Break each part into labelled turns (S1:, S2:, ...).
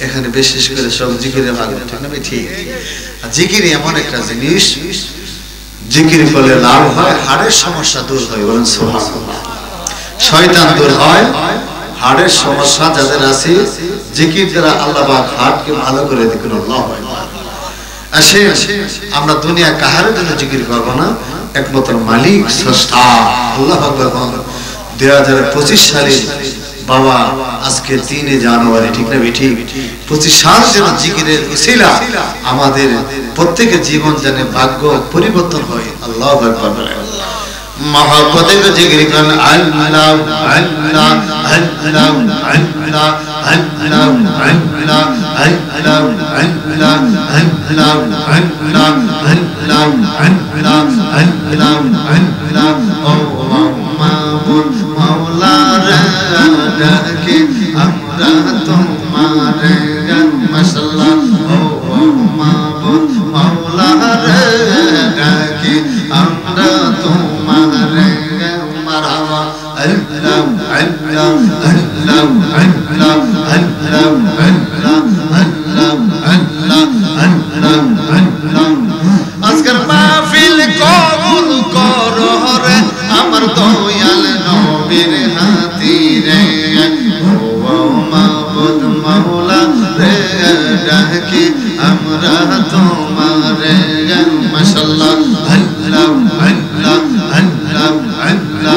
S1: এখানে বিশেষ করে সব জিকিরে ভাগ, ঠিক না? ঠিক। জিকির এমন একটা জিনিস, জিকির করলে লাভ হয়, হাড়ের সমস্যা দূর হয়, বলেন সুবহানাল্লাহ। শয়তান দূর হয়, হাড়ের সমস্যা যাদের আছে জিকির দ্বারা আল্লাহ পাক হাড়কে ভালো করে দিবেন। আল্লাহু আকবার। আসে আমরা দুনিয়া কাহারের জন্য জিকির করব না, একমাত্র মালিক স্রষ্টা আল্লাহু আকবার। 2025 সালে বাবা আজকে 3 জানুয়ারি, ঠিক না? ঠিক। 25 সাল যেন জিকিরের উসিলা আমাদের প্রত্যেকের জীবন যেন ভাগ্য পরিবর্তন হয়। আল্লাহু আকবার। মহব্বতে জিকির করেন আল্লাহ আল্লাহ আল্লাহ আল্লাহ আল্লাহ আল্লাহ আল্লাহ আল্লাহ আল্লাহ আল্লাহ আল্লাহ আল্লাহ আল্লাহ। ও মাবুদ মাওলা ডাকে আমরা তোমার মাশাআল্লাহ। ও মাবুদ মাওলা ডাকে আমরা তোমার মারহাবা। আল্লাহ আল্লাহ আল্লাহ আল্লাহ আল্লাহ আল্লাহ আল্লাহ আল্লাহ আল্লাহ আল্লাহ। আজকের মাহফিল কবুল করো রে আমার দয়াল নবীর হাতিরে। ও মাবুদ মাওলা রে ডাকি আমরা তোমার মাশাআল্লাহ। আল্লাহ আল্লাহ আল্লাহ আল্লাহ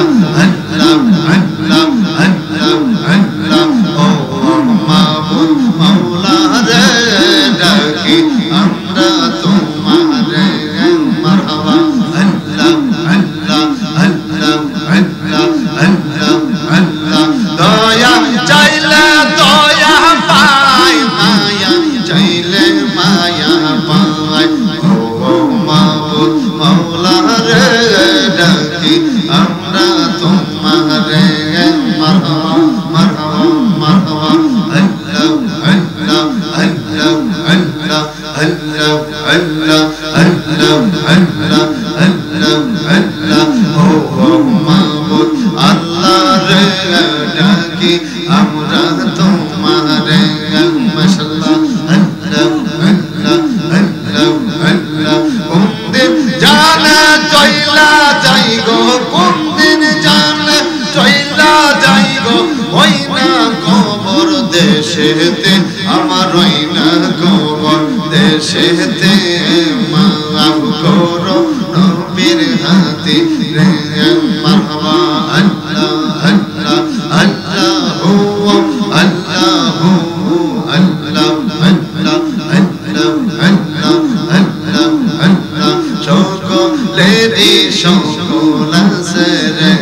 S1: আল্লাহ আল্লাহ আল্লাহ আল্লাহ। ও মাবুদ মাওলা রে ডাকি আমরা তোমার মারহাবা। আল্লাহ আল্লাহ আল্লাহ আল্লাহ আল্লাহ আল্লাহ। দয়া চাইলে দয়া পাই, মায়া চাইলে মায়া পাই। ও মাবুদ মাওলা রে ডাকি আমরা তোমার মারহাবা মারহাবা মারহাবা। আল্লাহ আল্লাহ আল্লাহ আল্লাহ আল্লাহ আল্লাহ আল্লাহ আল্লাহ আল্লাহ আল্লাহ। ও মাবুদ আল্লাহ রে ডাকি আমরা তোমার মাশাআল্লাহ। আল্লাহ আল্লাহ আল্লাহ আল্লাহ। কোন দিন জানে চইলা যাই গো, কোন দিন জানে চইলা যাই গো, ওই না কবর দেশেতে আমার, ওই না কবর দেশেতে। মাফ করো নবীর হাতে রে মারহাবা। আল্লাহ আল্লাহ আল্লাহু আল্লাহু আল্লাহ আল্লাহ আল্লাহ আল্লাহ আল্লাহ আল্লাহ। সকলেরই সকল আছে রে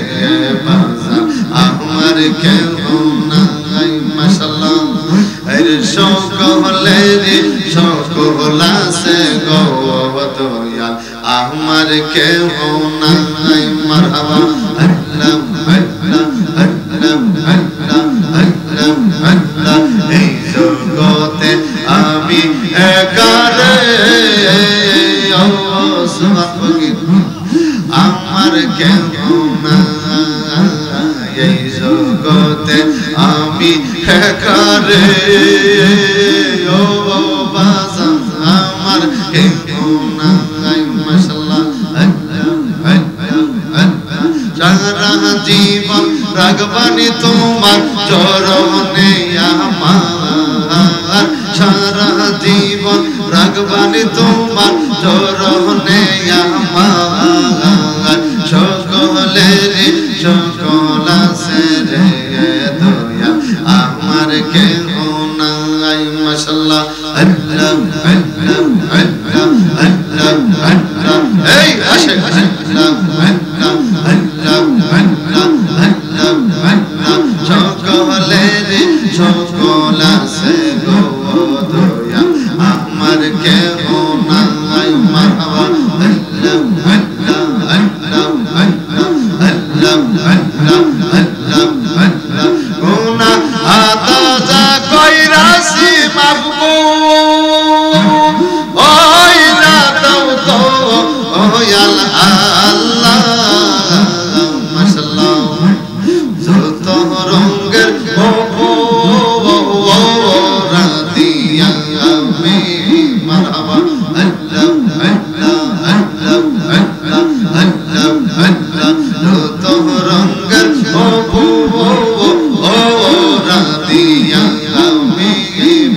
S1: বাজা আমার কেউ নাই মাশাআল্লাহ। এর সকলেরই সকল আছে গো দয়াল আমার কেউ নাই মারহাবা। আল্লাহ আল্লাহ আল্লাহ আল্লাহ আল্লাহ আল্লাহ। এই জগতে আমি একা রে আমার কেউ নাই, এই জগতে আমি একা রে। ও বাজান আমার কেউ নাই মাশাআল্লাহ। সারা জীবন রাগবানি তোমার চরণে আমার, সারা জীবন রাগবানি তোমার চরণে আমার। সকলের সকল আছে রে দয়া আমার কেউ নাই মাশাআল্লাহ। আল্লাহ আল্লাহ আল্লাহ আল্লাহ আল্লাহ। এই আসে আল্লাহ আল্লাহ আল্লাহ আল্লাহ আল্লাহ আল্লাহ। সকলের সকল আছে গো দয়া আমার কেউ নাই মারহাবা। আল্লাহ আল্লাহ আল্লাহ আল্লাহ আল্লাহ আল্লাহ আল্লাহ আল্লাহ। গুনাহ আতা কইরাছি মাবুদ ওই না দাও তো ওই আল্লাহ মাশাআল্লাহ। যত রঙের রাতি में मरहबा अल्लाह अल्लाह अल्लाह अल्लाह अल्लाह अल्लाह तो रंगर ओ रादिया में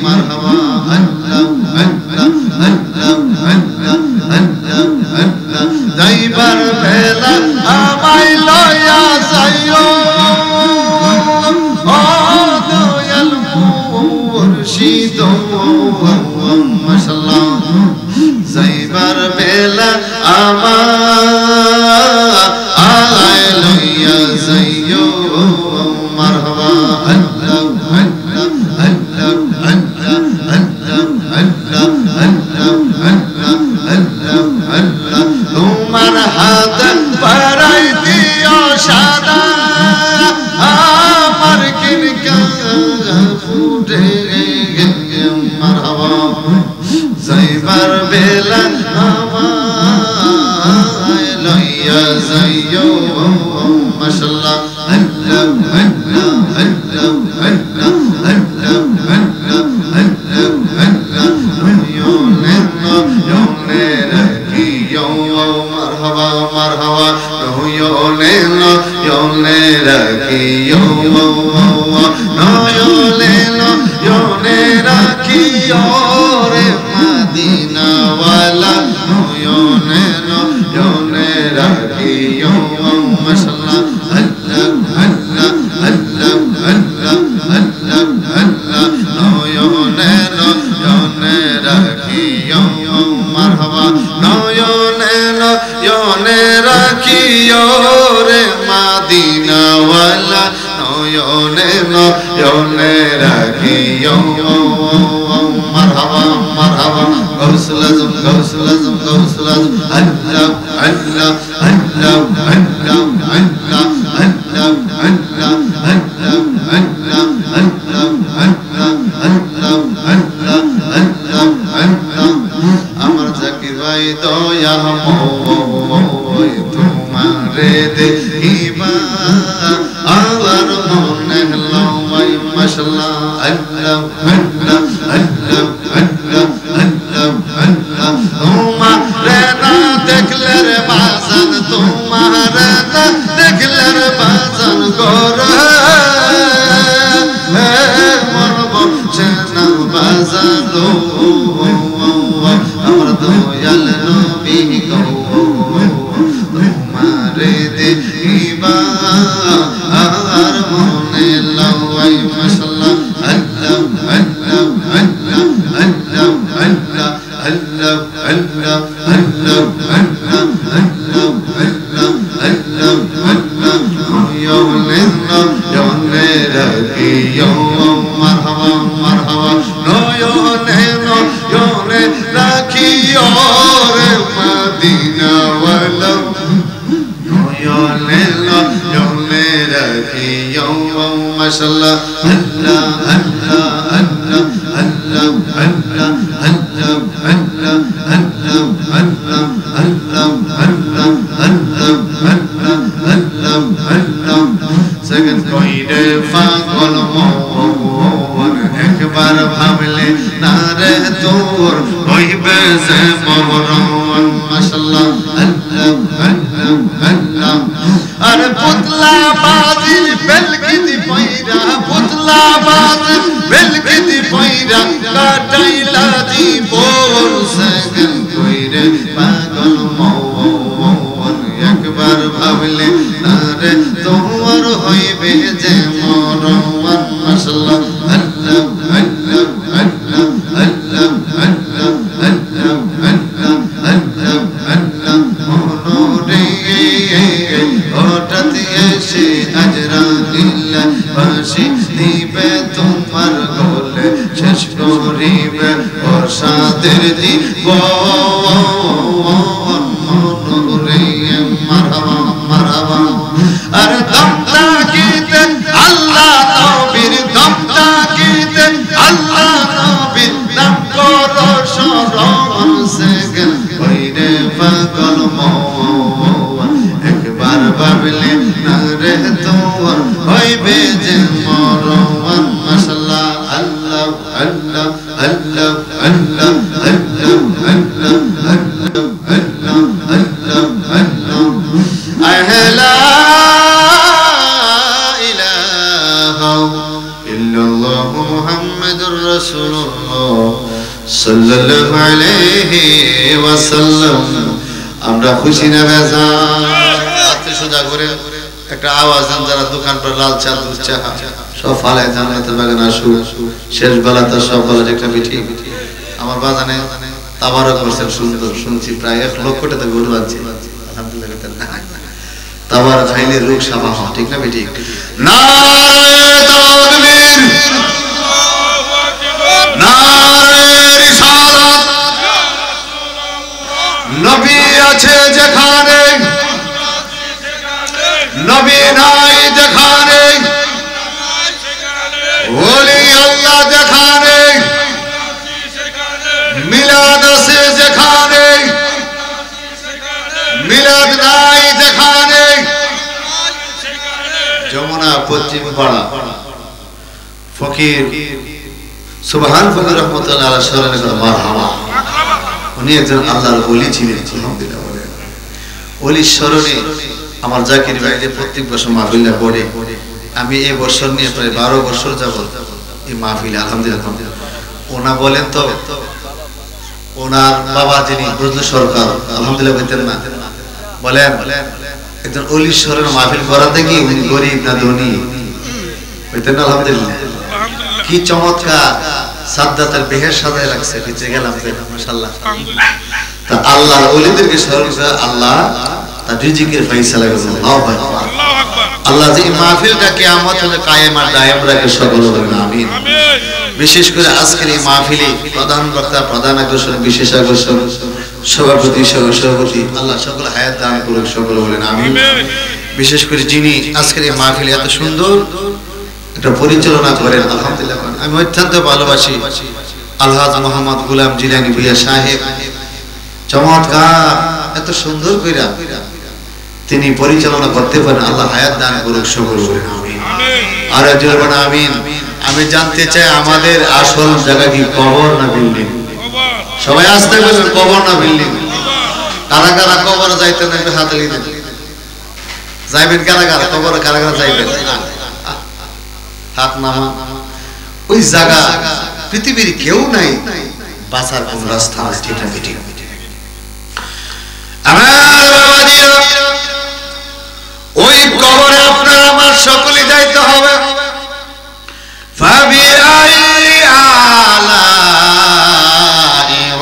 S1: मरहबा अल्लाह अल्लाह अल्लाह अल्लाह अल्लाह अल्लाह दाइबर बेला আমায় লয়া যাইও ও দয়াল মুর্শিদ মাশাআল্লাহ যাইবার বেলা আমায় লয়া যাইও মারহাবা আল্লাহ আল্লাহ আল্লাহ আল্লাহ আল্লাহ আল্লাহ আল্লাহ আল্লাহ তোমার হাত পরাই দিও সাদা আমার কিনকা ফুটে মারহাবা যাইবার বেলা আমায় লইয়া যাইও মাশাআল্লাহ আল্লাহ আল্লাহ আল্লাহ আল্লাহ আল্লাহ আল্লাহ আল্লাহ আল্লাহ ইয়োনে রাখিও মারহাবা মারহাবা ইয়োনে রাখিও ইয়োনে রাখিও রে মদিনা ওয়ালা ইয়োনে রাখিও মাশাআল্লাহ আল্লাহ আল্লাহ আল্লাহ আল্লাহ আল্লাহ আল্লাহ ইয়োনে রাখিও মারহাবা ইয়োনে রাখিও রে মদিনা ওয়ালা ইয়োনে রাখিও মারহাবা মারহাবা গৌসুল আজম গৌসুল আজম গৌসুল আজম আল্লাহ আল্লাহ আল্লাহ আল্লাহ আল্লাহ আল্লাহ আল্লাহ আল্লাহ আল্লাহ আল্লাহ আল্লাহ আল্লাহ আল্লাহ আল্লাহ আল্লাহ আমার জাকির ভাই দয়া মোয় তোমারে দেখিবা আমার মনে লয় মাশাআল্লাহ আল্লাহ আল্লাহ আল্লাহ আল্লাহ আল্লাহ আল্লাহ তোমারে না দেখলে রে বাজান তোমারে না দেখলে রে বাজান গোরে মরব চেনা বাজান আমার দয়াল নবী গো তোমারে দেখিবা আর মনে লয় মাশাআল্লাহ আল্লাহ আল্লাহ আল্লাহ আল্লাহ আল্লাহ আল্লাহ আল্লাহ আল্লাহ আল্লাহ আল্লাহ আল্লাহ আল্লাহ আল্লাহ ইয়োনে রাখিও মারহাবা মারহাবা ইয়োনে রাখিও রে মদিনা ওয়ালা ইয়োনে রাখিও মাশাআল্লাহ আল্লাহ আল্লাহ আল্লাহ আল্লাহ আল্লাহ আল্লাহ আল্লাহ আল্লাহ আল্লাহ আল্লাহ আল্লাহ আল্লাহ আল্লাহ আল্লাহ আল্লাহ সেকেন্ড কইরে পাগল মন একবার ভাবলে না রে তোর হইবে যে মরণ মাশাআল্লাহ আল্লাহ আল্লাহ আল্লাহ আর পুতলা বাজির বেলকিতি পয়রা পুতলা বাজির বেলকিতি পয়রা কাটাইলা জীবন সেকেন্ড কইরে পাগল মন একবার ভাবলে না রে তোমার হইবে যে মরণ মাশাআল্লাহ আল্লাহ আল্লাহ আল্লাহ আল্লাহ আল্লাহ আল্লাহ আল্লাহ আল্লাহ আল্লাহ মনোরে হঠাৎ এসে আজরাইল ফাঁসি দিবে তোমার গলে শেষ করিবে বর্ষাদের জীবন মনোরে মারহাবা মারহাবা আর দমটা গীতে আল্লাহ নবীর দমটা গীতে আল্লাহ নবীর নাম করো স্মরণ সেকেন্ড কইরে পাগল মন একবার ভাবলে না রে তোমার হইবে যে মরণ মাশাআল্লাহ আল্লাহ আল্লাহ আল্লাহ আল্লাহ আল্লাহ আল্লাহ আল্লাহ আল্লাহ আহলা ইলাহা ইল্লাল্লাহ মুহাম্মাদুর রাসূলুল্লাহ সাল্লাল্লাহু আলাইহি ওয়াসাল্লাম। আমরা খুশি না বেজার? হাতে সোজা করে একটা আওয়াজ দেন, যারা দোকান পর লাল চা দুধ চা সব ফালায় জান্নাতের বাগানে আসু। শেষ বেলা তো সব বলা একটা মিঠি আমার বাজানে তাবারক করছেন, সুন্দর শুনছি প্রায় 1 লক্ষ টাকা গরু আছে আলহামদুলিল্লাহ। তাবারক খাইলে রোগ সাফা হয়, ঠিক না বেটি? নারে তাকবীর, নারে রিসালাত। নবী আছে যেখানে, নবী নাই যেখানে, ওলি আল্লাহ যেখানে, মিলাদ আছে যেখানে, মিলাদ নাই যেখানে। যমুনা পশ্চিম পাড়া ফকির সুবহান ফকির রহমাতুল্লাহ আলাইহি স্মরণে করে মারহাবা। উনি একজন আল্লাহর ওলি ছিলেন, আলহামদুলিল্লাহ। ওলির স্মরণে আমার জাকির ভাই যে প্রত্যেক বছর মাহফিলটা পড়ে, আমি এই বছর নিয়ে প্রায় 12 বছর যাবত এই মাহফিলে আলহামদুলিল্লাহ। ওনা বলেন তো, ওনার বাবা যিনি বজলু সরকার আলহামদুলিল্লাহ বলতেন না, বলেন একজন ওলির স্মরণে মাহফিল করাতে কি উনি গরিব না ধনী বলতেন না? আলহামদুলিল্লাহ। কি চমৎকার সাদ্দাতের বেহের সাজায় রাখছে, নিচে গেলাম মাশাআল্লাহ। তা আল্লাহর ওলিদেরকে স্মরণ করে আল্লাহ তার রিজিকের ফয়সালা করেন। আল্লাহু আকবার। আল্লাহ যে মাহফিলটা কিয়ামত পর্যন্ত কায়েম আর দায়েম রাখে, সকল বলেন আমিন। বিশেষ করে আজকের এই মাহফিলে প্রধান বক্তা, প্রধান আকর্ষণ, বিশেষ আকর্ষণ, সভাপতি সহসভাপতি, আল্লাহ সকল হায়াত দান করুক, সকল বলেন আমিন। বিশেষ করে যিনি আজকের এই মাহফিলে এত সুন্দর একটা পরিচালনা করেন আলহামদুলিল্লাহ, আমি অত্যন্ত ভালোবাসি আলহাজ মোহাম্মদ গোলাম জিলানী ভূঁইয়া সাহেব। চমৎকার এত সুন্দর কইরা তিনি পরিচালনা করতে পারেন, আল্লাহ হায়াত দান করুক, সকল বলেন আমিন। আর একজন বলেন আমিন। আমি জানতে চাই আমাদের আসল জায়গা কি, কবর না বিল্ডিং? সবাই আসতে বলেন কবর না বিল্ডিং? কারা কারা কবর যাইতেন একটু হাতে লিখে দেন। যাইবেন কারা কারা কবর, কারা কারা যাইবেন? হাত নামা। ওই জায়গা পৃথিবীর কেউ নাই, বাঁচার কোন রাস্তা নাই, ঠিক না বেটি? আমার বাবাজিরা, ওই কবরে আপনার আমার সকলে যাইতে হবে। ফাবিআই আলাই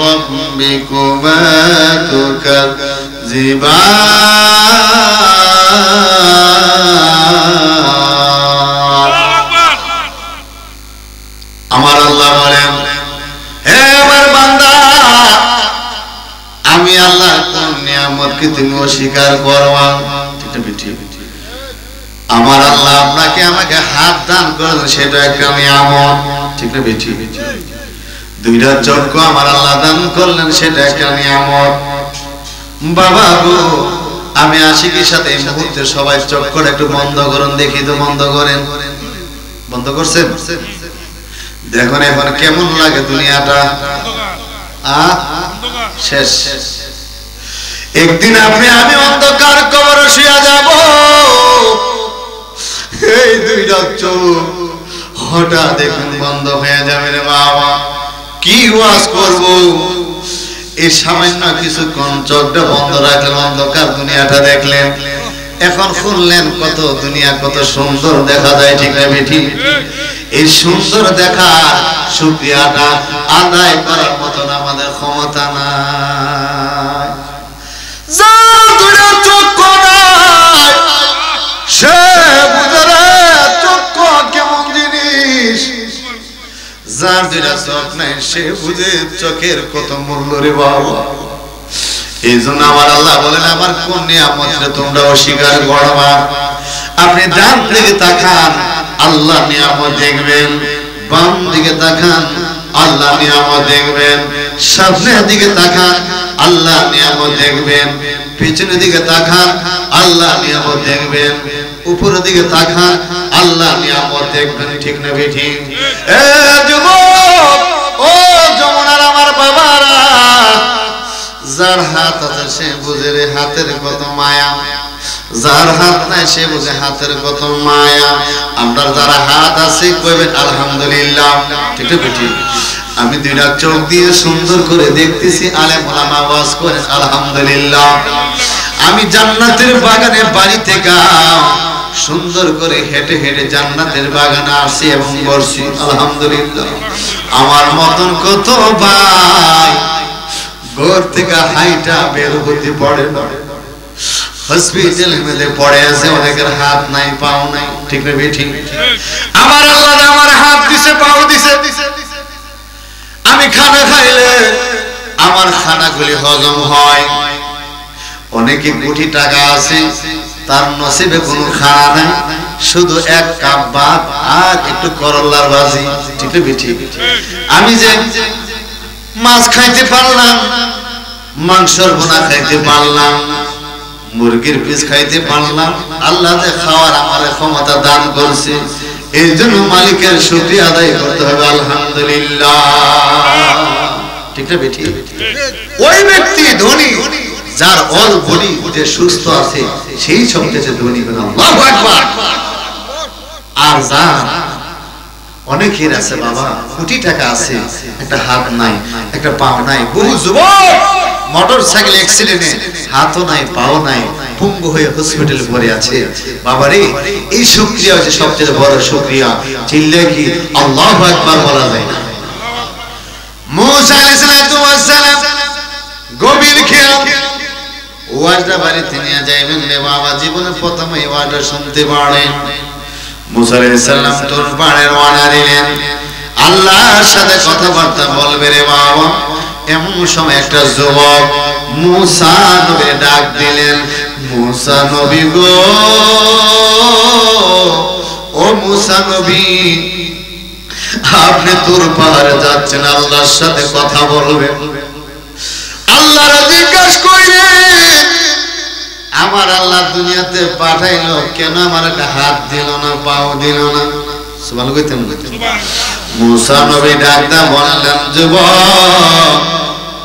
S1: রাব্বিকুমা তুকাযিবান। আমার আল্লাহ বলেন, হে আমার বান্দা, আমি আল্লাহ কোন নিয়ামতকে তুমি অস্বীকার করবা? আমার আল্লাহ আপনাকে আমাকে হাত দান করেছেন, সেটা একটা নিয়ামত, ঠিক না বেটি? 2টা চক্ষু আমার আল্লাহ দান করলেন, সেটা একটা নিয়ামত। বাবা গো, আমি আশিকের সাথে এই মুহূর্তে সবাই চক্ষুটা একটু বন্ধ করুন, দেখি তো, বন্ধ করেন। বন্ধ করছেন? দেখুন এখন কেমন লাগে দুনিয়াটা, শেষ। একদিন আপনি আমি অন্ধকার কবরে শুয়ে যাব। এই 2টা চোখ হঠাৎ দেখুন বন্ধ হয়ে যাবে রে বাবা, কি ওয়াজ করব? এই সামান্য কিছুক্ষণ চোখটা বন্ধ রাখলেন, অন্ধকার দুনিয়াটা দেখলেন, এখন শুনলেন কত দুনিয়া কত সুন্দর দেখা যায়, ঠিক না বেটি? এই সুন্দর দেখা শুকরিয়াটা আদায় করার মতন আমাদের ক্ষমতা নাই। যার 2টা চক্ষু নাই সে বুঝে রে চক্ষু কেমন জিনিস। যার 2টা চোখ নাই সে বুঝে চোখের কত মূল্য রে বাবা। এই জন্য আমার আল্লাহ বলেন, আমার কোন নিয়ামতটা তোমরা অস্বীকার করবা? আপনি ডান দিকে তাকান, আল্লাহ নিয়ামত দেখবেন। বাম দিকে তাকান, আল্লাহ নিয়ামত দেখবেন। সামনের দিকে তাকান, আল্লাহ নিয়ামত দেখবেন। পিছনের দিকে তাকান, আল্লাহ নিয়ামত দেখবেন। উপরের দিকে তাকান, আল্লাহ নিয়ামত দেখবেন, ঠিক না বেঠিক? এ যুবক, হাতের কত মায়া, যার হাত নাই সে বুঝে হাতের কত মায়া। আপনার যারা হাত আছে কইবেন আলহামদুলিল্লাহ। ঠিক ঠিক। আমি দুইটা চোখ দিয়ে সুন্দর করে দেখতেছি, আলেম ওলামা ওয়াজ করে আলহামদুলিল্লাহ। আমি জান্নাতের বাগানে বাড়ি থেকে সুন্দর করে হেঁটে হেঁটে জান্নাতের বাগানে আসি এবং বসছি আলহামদুলিল্লাহ। আমার মতন কত ভাই ঘর থেকে হাইটা বের হতে পারে না, হসপিটালের মধ্যে পড়ে আছে, অনেকের হাত নাই পাও নাই। ঠিক না ঠিক? আমার আল্লাহ আমার হাত দিছে পাও দিছে, আমি খানা খাইলে আমার খানাগুলি হজম হয়। অনেকে কোটি টাকা আছে, তার নসিবে কোনো খানা নাই, শুধু এক কাপ ভাত আর একটু করলার ভাজি। ঠিক না ঠিক? আমি যে মাছ খাইতে পারলাম, মাংসর বোনা খাইতে পারলাম, মুরগির পিস খাইতে পারলাম, আল্লাহ যে খাওয়ার আমার ক্ষমতা দান করছে, এই জন্য মালিকের শুকরিয়া আদায় করতে হবে আলহামদুলিল্লাহ। ঠিক না বেটি? ওই ব্যক্তি ধনী যার অল বডি যে সুস্থ আছে, সেই সবচেয়ে ধনী হলো আল্লাহু আকবার। আর যার অনেকের আছে বাবা কোটি টাকা আছে, একটা হাত নাই, একটা পাও নাই, বহু যুবক মোটরসাইকেল অ্যাক্সিডেন্টে হাতও নাই পাও নাই, পঙ্গু হয়ে হসপিটালে পড়ে আছে। বাবারে এই শুকরিয়া হচ্ছে সবচেয়ে বড় শুকরিয়া। চিল্লায় কি আল্লাহু আকবার বলা যায় না? মুসা আলাইহিস সালাম গভীর খেয়াল ওয়াজটা বাড়িতে নিয়ে যাইবেন রে বাবা, জীবনে প্রথম এই ওয়াজটা শুনতে পারেন। মুসা আলাইহিস সালাম তোর পাড়ের ওয়ানা দিলেন, আল্লাহর সাথে কথাবার্তা বলবে রে বাবা। এমন সময় একটা যুবক মুসা নবী ডাক দিলেন, মুসা নবী গো, ও মুসা নবী, আপনি তোর পাহাড়ে যাচ্ছেন, আল্লাহর সাথে কথা বলবেন। আল্লাহর জিজ্ঞাসা কইলেন, আমার আল্লাহ দুনিয়াতে পাঠাইলো কেন আমার একটা হাত দিল না, পাও দিল না? সুবহানাল্লাহ কইতেন। মুসা নবী ডাকটা বললেন, যুবক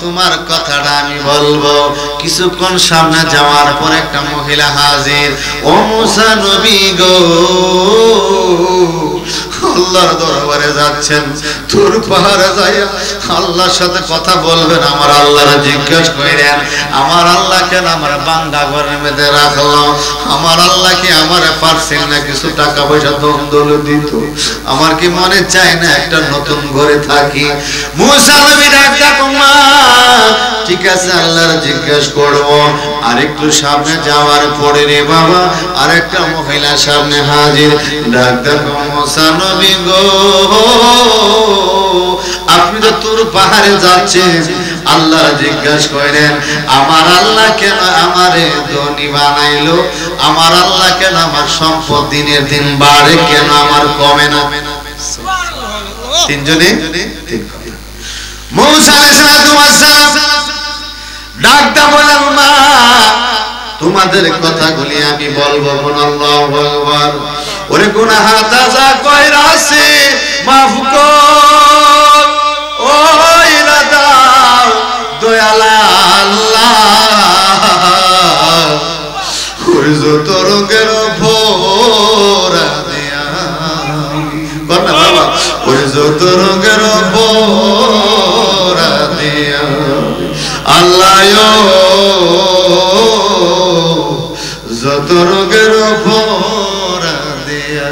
S1: তোমার কথাটা আমি বলবো। কিছুক্ষণ সামনে যাওয়ার পর একটা মহিলা হাজির। ও মুসা নবী গো, আল্লাহর দরবারে যাচ্ছেন, তোর পাহাড়ে যাইয়া আল্লাহর সাথে কথা বলবেন। আমার আল্লাহর জিজ্ঞাসা করেন, আমার আল্লাহ কেন আমার বান্দা ঘরের মধ্যে রাখলো? আমার আল্লাহ কি আমার পারছেন না কিছু টাকা পয়সা দল দিত? আমার কি মনে চায় না একটা নতুন ঘরে থাকি? মুসা নবী ডাকটা মা, ঠিক আছে আল্লাহর জিজ্ঞাসা করবো। আরেকটু সামনে যাওয়ার পরে রে বাবা আরেকটা মহিলা সামনে হাজির। ডাকটা মুসা নবী গো, আপনি তো তোর পাহাড়ে যাচ্ছেন, আল্লাহর জিজ্ঞাসা করেন, আমার আল্লাহ কেন আমারে ধনী বানাইলো? আমার আল্লাহ কেন আমার সম্পদ দিনের দিন বাড়ে, কেন আমার কমে না? তিনজনে মুসা আলাইহিস সালাম ডাকটা বলেন, মা তোমাদের কথাগুলি আমি বলবো। আল্লাহু আকবার। ওরে গুনাহ তাজা কইরা আছে মাফ কর, ওই দাও দয়াল আল্লাহ। ওরে যত রঙের ভরা দিয়া বলনা বাবা, ওরে যত রঙের ভরা দিয়া আল্লাহ, যত রোগের ভরা দিয়া।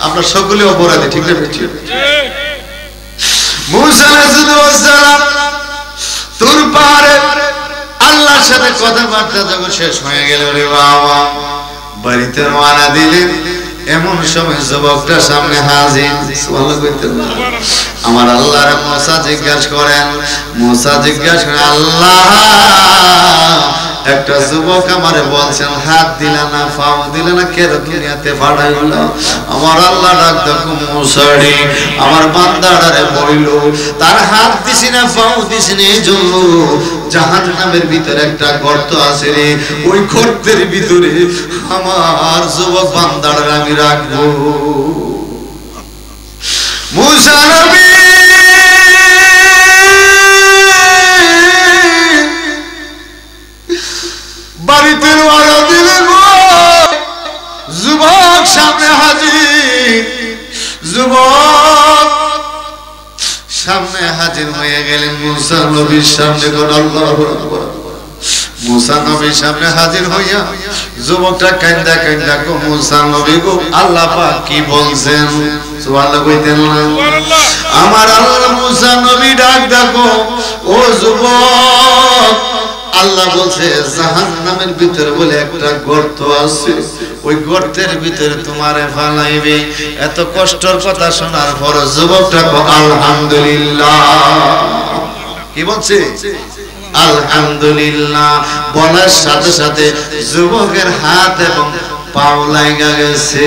S1: আমরা সকলে অপরাধী। ঠিক না? মুসা আলাইহিস সালাম তোর পাহাড়ে আল্লাহর সাথে কথাবার্তা যখন শেষ হয়ে গেল রে বাবা, বাড়িতে রওনা দিলেন। এমন সময় যুবকটা সামনে হাজির। আমার আল্লাহর মুসা জিজ্ঞাসা করেন, মুসা জিজ্ঞাসা করেন, আল্লাহ একটা যুবক আমারে বলছেন হাত দিলা না পাও দিলা না, কেন দুনিয়াতে পাঠাইলো? আমার আল্লাহ ডাক দেখো মুসারি, আমার বান্দাটারে বইলো তার হাত দিছি না পাও দিছি না, এই জন্য জাহান্নামের ভিতরে একটা গর্ত আছে রে, ওই গর্তের ভিতরে আমার যুবক বান্দাটারে আমি রাখবো। মুসা নবী সামনে হাজির হয়ে গেলেন মুসা নবীর সামনে। আল্লাহু আকবার। মুসা নবীর সামনে হাজির হইয়া যুবকটা কান্দা কান্দা গো মুসা নবী গো আল্লাহ পাক কি বলছেন? সুবহানাল্লাহ কইতেন না? আমার আল্লাহ মুসা নবী ডাক ডাকো ও যুবক, আল্লাহ বলছে জাহান্নামের ভিতরে বলে একটা গর্ত আছে, ওই গর্তের ভিতরে তোমারে ফালাইবে। এত কষ্টের কথা শোনার পর যুবকটা কো আলহামদুলিল্লাহ। কি বলছে? আলহামদুলিল্লাহ বলার সাথে সাথে যুবকের হাত এবং পাও লাগা গেছে।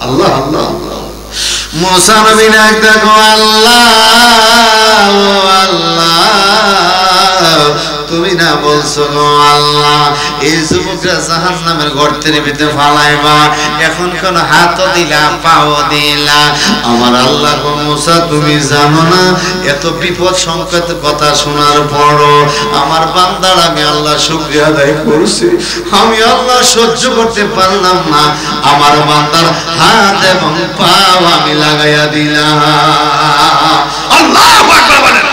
S1: আল্লাহ আল্লাহ। মুসা নবী ডাক দেখো আল্লাহ আল্লাহ, তুমি না বলছো গো আল্লাহ এই যুবকরা জাহান্নামের গর্তের ভিতরে ফালাইবা, এখন কোন হাতও দিলা পাও দিলা। আমার আল্লাহ গো মুসা তুমি জানো না এত বিপদ সংকেত কথা শোনার পরও আমার বান্দার আমি আল্লাহ শুকরিয়া আদায় করছি, আমি আল্লাহ সহ্য করতে পারলাম না, আমার বান্দার হাত এবং পাও আমি লাগাইয়া দিলাম। আল্লাহু আকবার বলেন।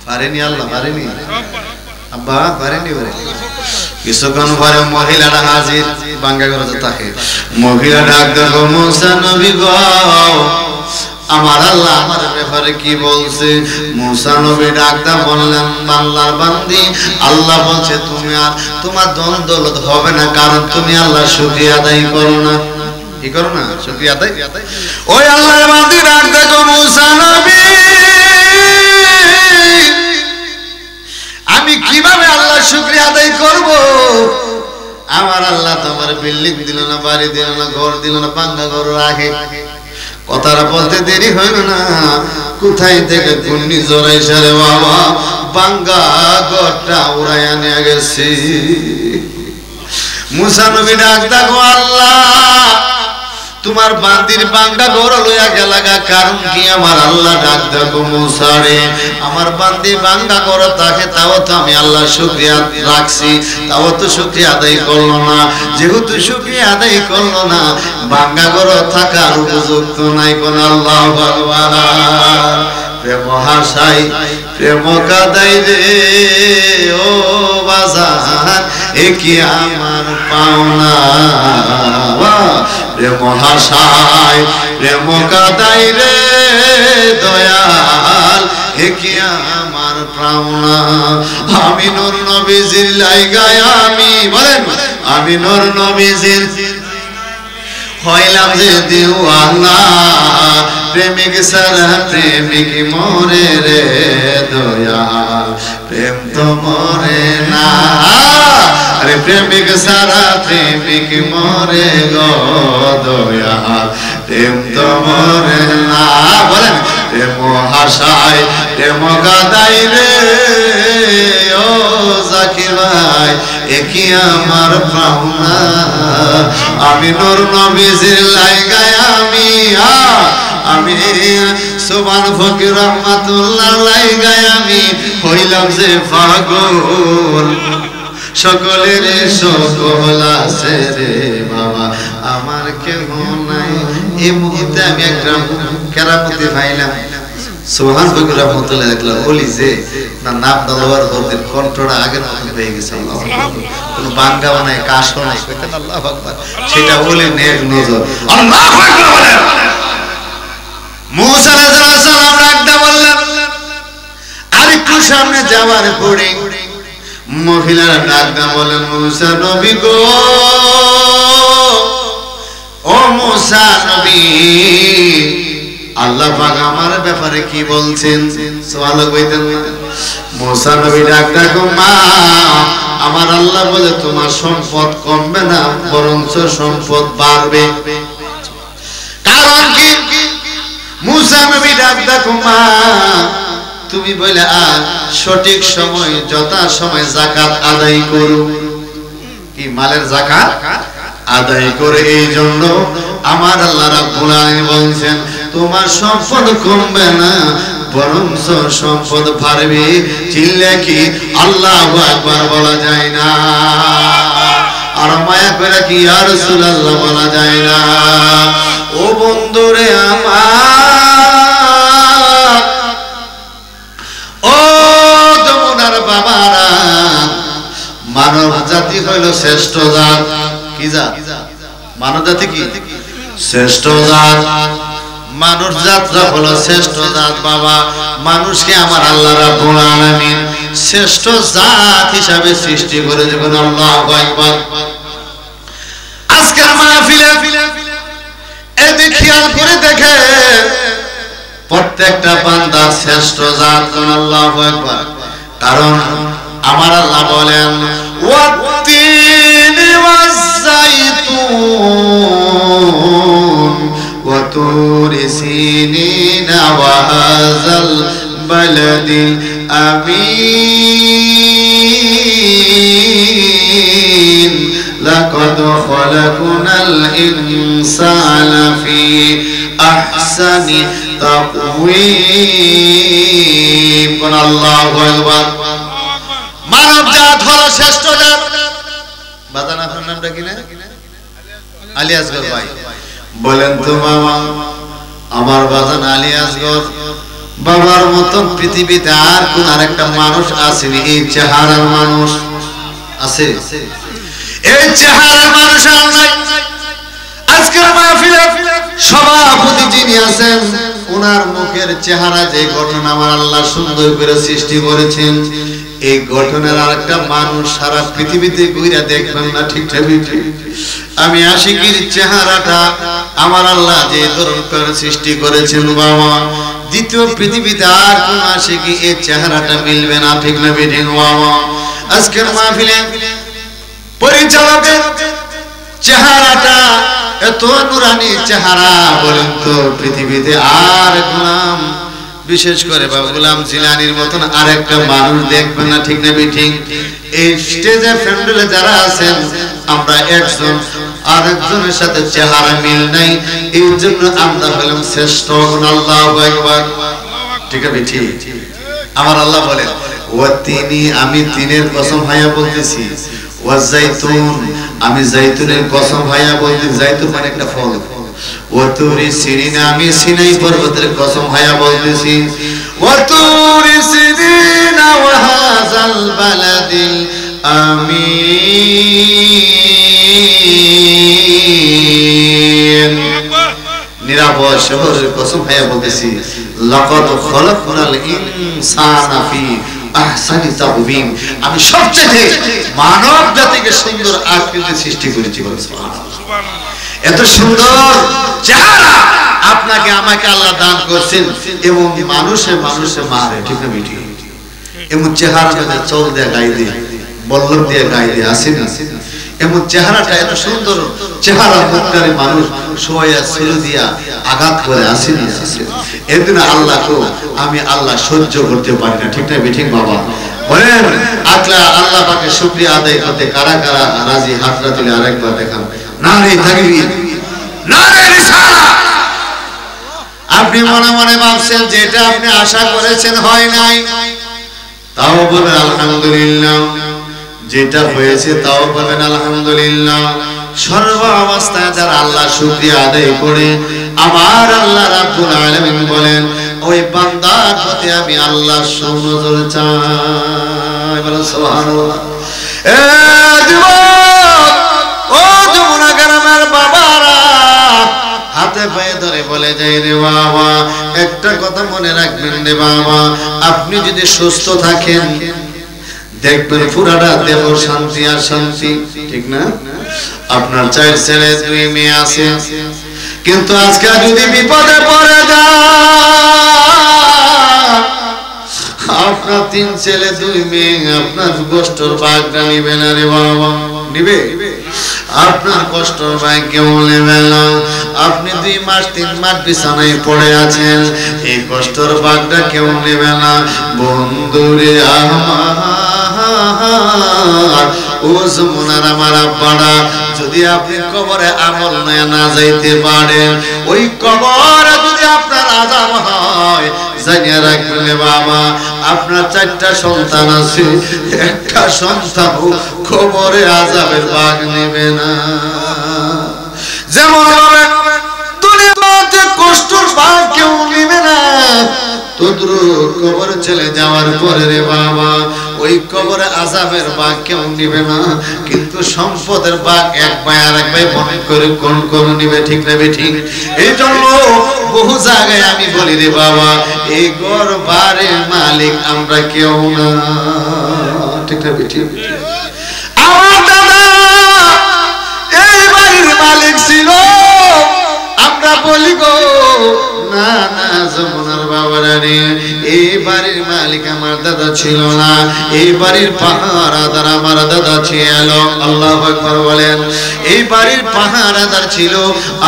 S1: পারেনি আল্লাহ? পারেনি আব্বা? পারেনি? কিছুক্ষণ পরে মহিলারা হাজির, বাঙ্গা করে থাকে। মহিলা ডাক দেখো মুসা নবী গো আমার আল্লাহ আমার ব্যাপারে কি বলছে? মুসা নবী ডাকটা বললেন আল্লাহর বান্দি আল্লাহ বলছে তুমি আর তোমার ধন দৌলত হবে না, কারণ তুমি আল্লাহ শুকরিয়া আদায় করো না। কি করো না? শুকরিয়া আদায়। ওই আল্লাহর বান্দি ডাক দেখো মুসা নবী আমি কিভাবে আল্লাহ শুকরিয়া আদায় করব? আমার আল্লাহ তোমার বিল্ডিং দিল না, বাড়ি দিল না, ঘর দিল না, বাঙ্গা ঘর রাখে। কথাটা বলতে দেরি হইল না, কোথায় থেকে ঘূর্ণিঝড় আইসা রে বাবা বাঙ্গা ঘরটা উড়াইয়া নিয়ে গেছে। মুসা নবী ডাক দেখো আল্লাহ তোমার বান্দির বাঙ্গা ঘর লইয়া গেলাগা, কারণ কি? আমার আল্লাহ ডাক দেখো মুসা রে আমার বান্দি বাঙ্গা ঘর থাকে, তাও তো আমি আল্লাহ শুকরিয়া রাখছি, তাও তো শুকরিয়া আদায় করলো না। যেহেতু শুকরিয়া আদায় করলো না বাঙ্গা ঘর থাকার উপযুক্ত নাই কোন। আল্লাহ ভগবান প্রেম হাসাই প্রেম কাদাই রে ও বাজার এ কি আমার পাওনা। প্রেম হাসাই প্রেম কাদাই রে দয়াল এ কি আমার পাওনা। আমি নূর নবীজির লাইগায় আমি বলেন আমি নূর নবীজির হইলাম যে দিওয়ানা, প্রেমিক সারা প্রেমিক মরে রে দয়াল প্রেম তো মরে না। আরে প্রেমিক সারা প্রেমিক মরে গো দয়াল প্রেম তো মরে না। বলেন প্রেম হাসায় প্রেম কাদাই রে ও জাকির ভাই এ কি আমার পাওনা। আমি নূর নবীজির লাইগায় আমি সুবহান ফকির রহমাতুল্লাহ লাইগায় আমি হইলাম যে পাগল। সকলের সকল আছে রে বাবা আমার কেউ নাই। এই মুহূর্তে আমি একটা কেরামতি পাইলাম। সুবহান ফকির রহমাতুল্লাহ দেখলাম বলি যে না নাম দলওয়ার বলতেন কণ্ঠটা আগের মতো হয়ে গেছে। কোনো বাঙ্গা বানায় কাশও নাই কইতেন আল্লাহু আকবার। সেটা বলে নেক নজর আল্লাহু আকবার বলেন। মুসা আলাইহিস সালাম ডাকতে বললেন আরেকটু সামনে যাওয়ার পরে মহিলারা ডাকতে বলেন মুসা নবী গো ও মুসা নবী আল্লাহ পাক আমার ব্যাপারে কি বলছেন? সুবহানাল্লাহ কইতেন না? মুসা নবী ডাকতে গো মা আমার আল্লাহ বলে তোমার সম্পদ কমবে না বরঞ্চ সম্পদ বাড়বে। কারণ কি? মুসা নবী ডাকতে গো মা তুমি বলে আর সঠিক সময় যথা সময় যাকাত আদায় করো। কি মালের যাকাত আদায় করে এই জন্য আমার আল্লাহ রাব্বুল আলামিন বলেন তোমার সম্পদ কমবে না বরঞ্চ সম্পদ বাড়বে। চিল্লা কি আল্লাহু আকবার বলা যায় না? আর মায়া করে কি ইয়া রাসূলুল্লাহ বলা যায় না? ও বন্ধুরে আমার হলো শ্রেষ্ঠ জাত। কি জাত? মানব জাতি কি শ্রেষ্ঠ জাত। মানুষ জাতটা হলো শ্রেষ্ঠ জাত বাবা। মানুষকে আমার আল্লাহ রাব্বুল আলামিন শ্রেষ্ঠ জাত হিসাবে সৃষ্টি করেছে। আল্লাহু আকবার। আজকের মাহফিলে এই খেয়াল করে দেখে প্রত্যেকটা বান্দা শ্রেষ্ঠ জাত। আল্লাহু আকবার। কারণ আমার আল্লাহ বলেন ওয়াত্তিনি ওয়াজ-যাইতুন ওয়া তুরি সিনিনা ওয়া হাযাল বালাদিল আমিন লাকাদ খালাকনাল ইনসানা ফি আহসানি তাকওয়িম। আল্লাহু আকবার। মানব জাত হলো শ্রেষ্ঠ জাত। বাজান আপনার নামটা কি না? আলী আসগর ভাই বলেন তো মামা, আমার বাজান আলী আসগর বাবার মতন পৃথিবীতে আর কোন আরেকটা মানুষ আসেনি এই চেহারার মানুষ। আছে? এই চেহারার মানুষ আর নাই। আজকের মাহফিলে সভাপতি যিনি আছেন ওনার মুখের চেহারা যে গঠন আমার আল্লাহ সুন্দর করে সৃষ্টি করেছেন, এই গঠনের আরেকটা মানুষ সারা পৃথিবীতে ঘুরে দেখবেন না। ঠিক ঠিক আমি আশিকির চেহারাটা আমার আল্লাহ যে ধরন করে সৃষ্টি করেছেন বাবা, দ্বিতীয় পৃথিবীতে আর কোন আশিকি এই চেহারাটা মিলবে না। ঠিক না বেঠিক বাবা? আজকের মাহফিলে পরিচালকের চেহারাটা এত নুরানি চেহারা, বলেন তো পৃথিবীতে আর গোলাম বিশেষ করে বাবা গোলাম জিলানীর মতন আরেকটা মানুষ দেখবেন না। ঠিক না বেঠিক? এই স্টেজে ফ্যান্ডলে যারা আছেন আমরা একজন আরেকজনের সাথে চেহারা মিল নাই, এই জন্য আমরা হলাম শ্রেষ্ঠ। আল্লাহু আকবার। ঠিক আছে বেঠিক? আমার আল্লাহ বলেন ওয়াতিনি, আমি তিনের কসম ভাইয়া বলতেছি, ওয়াজাইতুন, আমি জাইতুনের কসম ভাইয়া বলতেছি। জাইতুন মানে একটা ফল। ওয়াতুরি সিনিনা, আমি সিনাই পর্বতের কসম ভাইয়া বলতেছি। ওয়াতুরি সিনিনা ওয়া হাযাল বালাদিল আমিন, নিরাপদ শহরের কসম ভাইয়া বলতেছি। লাকাদ খালাকনাল ইনসানা ফি আহসানি তাকওয়িম, আমি সবচেয়ে মানব জাতিকে সুন্দর আকৃতি সৃষ্টি করেছি। সুবহানাল্লাহ। এত সুন্দর চেহারা আপনাকে আমাকে আল্লাহ দান করেছেন এবং মানুষে মানুষে মারে। ঠিক না বেটি? এমন চেহারা যদি চল দিয়ে গায়ে দিয়ে বল্লভ দিয়ে গায়ে দিয়ে আসে না, এমন চেহারাটা এত সুন্দর চেহারা মুখকারী মানুষ সোয়া ছেলে দিয়া আঘাত করে আসে না। এদিন আল্লাহকে আমি আল্লাহ সহ্য করতে পারি না। ঠিক না বেঠিক বাবা? বলেন আল্লাহ পাকে শুকরিয়া আদায় করতে কারা কারা রাজি? হাতটা তুলে আরেকবার দেখান। নারে তাকবীর, নারে রিসালাত। আপনি মনে মনে ভাবছেন যেটা আপনি আশা করেছেন হয় নাই, তাও বলেন আলহামদুলিল্লাহ। যেটা হয়েছে তাও বলেন আলহামদুলিল্লাহ। সর্ব অবস্থায় যারা আল্লাহ শুকরিয়া আদায় করে আমার আল্লাহ রাব্বুল আলামিন বলেন ওই বান্দার প্রতি আমি আল্লাহ সুনজর চাই। বলেন সুবহানাল্লাহ। এ যুবক, ও যমুনা গ্রামের বাবারা, হাতে পায়ে ধরে বলে যাই রে বাবা, একটা কথা মনে রাখবেন রে বাবা, আপনি যদি সুস্থ থাকেন দেখবেন পুরাটা দেহ শান্তি আর শান্তি। ঠিক না? আপনার 4 ছেলে 2 মেয়ে আছে, কিন্তু আজকে যদি বিপদে পড়ে যান, আপনার 3 ছেলে 2 মেয়ে আপনার কষ্টর ভাগটা নিবে না রে বাবা। নিবে? আপনার কষ্টর ভাগ কেউ নেবে না। আপনি 2 মাস 3 মাস বিছানায় পড়ে আছেন, এই কষ্টর ভাগটা কেউ নেবে না। বন্ধুরে আমার, ও যমুনার আমার আব্বারা, যদি আপনি কবরে আমল নিয়ে না যাইতে পারেন, ওই কবরে যদি আপনার আযাব হয়, জানিয়ে রাখবেন বাবা, আপনার 4টা সন্তান আছে, একটা সন্তান কবরে আযাবের ভাগ নেবে না। যেমন ভাবে দুনিয়াতে কষ্টর ভাগ কেউ নেবে না, তদ্রুপ কবর চলে যাওয়ার পরে রে বাবা ওই কবরে আযাবের ভাগ কেউ নিবে না, কিন্তু সম্পদের ভাগ এক ভাই আর এক ভাই মনে করে কোন কোন নিবে, ঠিক না ঠিক? এই জন্য বহু জায়গায় আমি বলি রে বাবা, এই ঘর বাড়ির মালিক আমরা কেউ না, ঠিক না ঠিক? আমার দাদা এই বাড়ির মালিক ছিল, আমরা বলি গো না না যমুনার বাবারা রে, এই বাড়ির মালিক আমার দাদা ছিল না, এই বাড়ির পাহারাদার আমার দাদা ছিল। আল্লাহু আকবার বলেন। এই বাড়ির পাহারাদার ছিল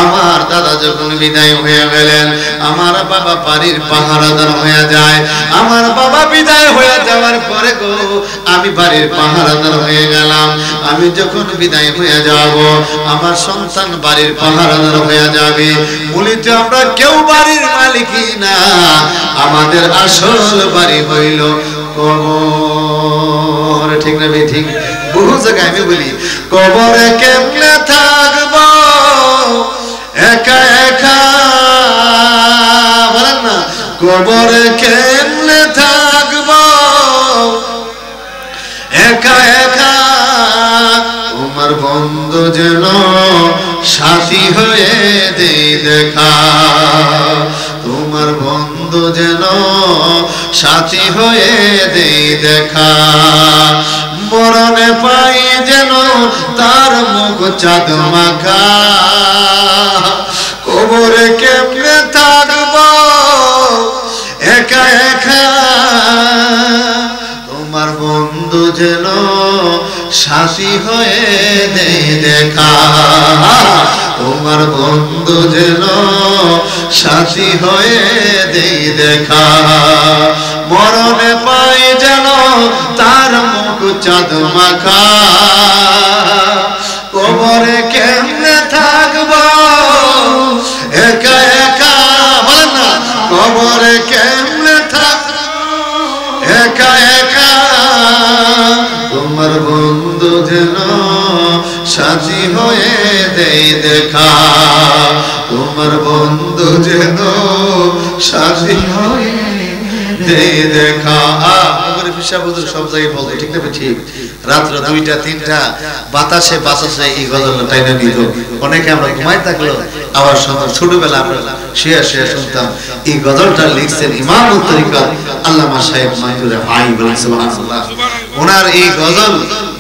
S1: আমার দাদা। যখন বিদায় হয়ে গেলেন, আমার বাবা বাড়ির পাহারাদার হয়ে যায়। আমার বাবা বিদায় হয়ে যাওয়ার পরে গো আমি বাড়ির পাহারাদার হয়ে গেলাম। আমি যখন বিদায় হয়ে যাব, আমার সন্তান বাড়ির পাহারাদার হয়ে যাবে। মূলত আমরা কেউ বাড়ির মালিকই না, আমাদের আসল বাড়ি হইল কবর, ঠিক না ঠিক? বহু জায়গায় আমি বলি কবরে কেমনে থাকব একা একা, বলেন না, কবরে কেমনে থাকব একা একা, তোমার বন্ধু যেন সাথী হয়ে দেই দেখা, তোমার বন্ধু যেন সাথী হয়ে দেই দেখা, মরণে পাই যেন তার মুখ চাঁদ মাখা, কবরে কেমনে থাকব একা একা, তোমার বন্ধু যেন সাথী হয়ে দেই দেখা, তোমার বন্ধু যেন সাথী হয়ে দেই দেখা, মরণে পাই যেন তার মুখ চাঁদ মাখা, কবরে কেমনে থাকব একা একা, বলেন না, কবরে কেমনে থাকব একা একা, তোমার বন্ধু যেন সাথী হয়ে দেই দেখা, তোমার বন্ধু যেন সাথী হয়ে দেই দেখা। সব জায়গায় বলতো, ঠিক না ঠিক? রাত্র 2টা 3টা বাতাসে বাতাসে এই গজলটা টাইনা নিত। অনেকে আমরা ঘুমাই থাকলো, আবার ছোটবেলা আমরা শুয়ে শুয়ে শুনতাম। এই গজলটা লিখছেন ইমাম তরিকত আল্লামা সাহেব মাইনুর ভাই, বলেন সুবহানাল্লাহ। ওনার এই গজল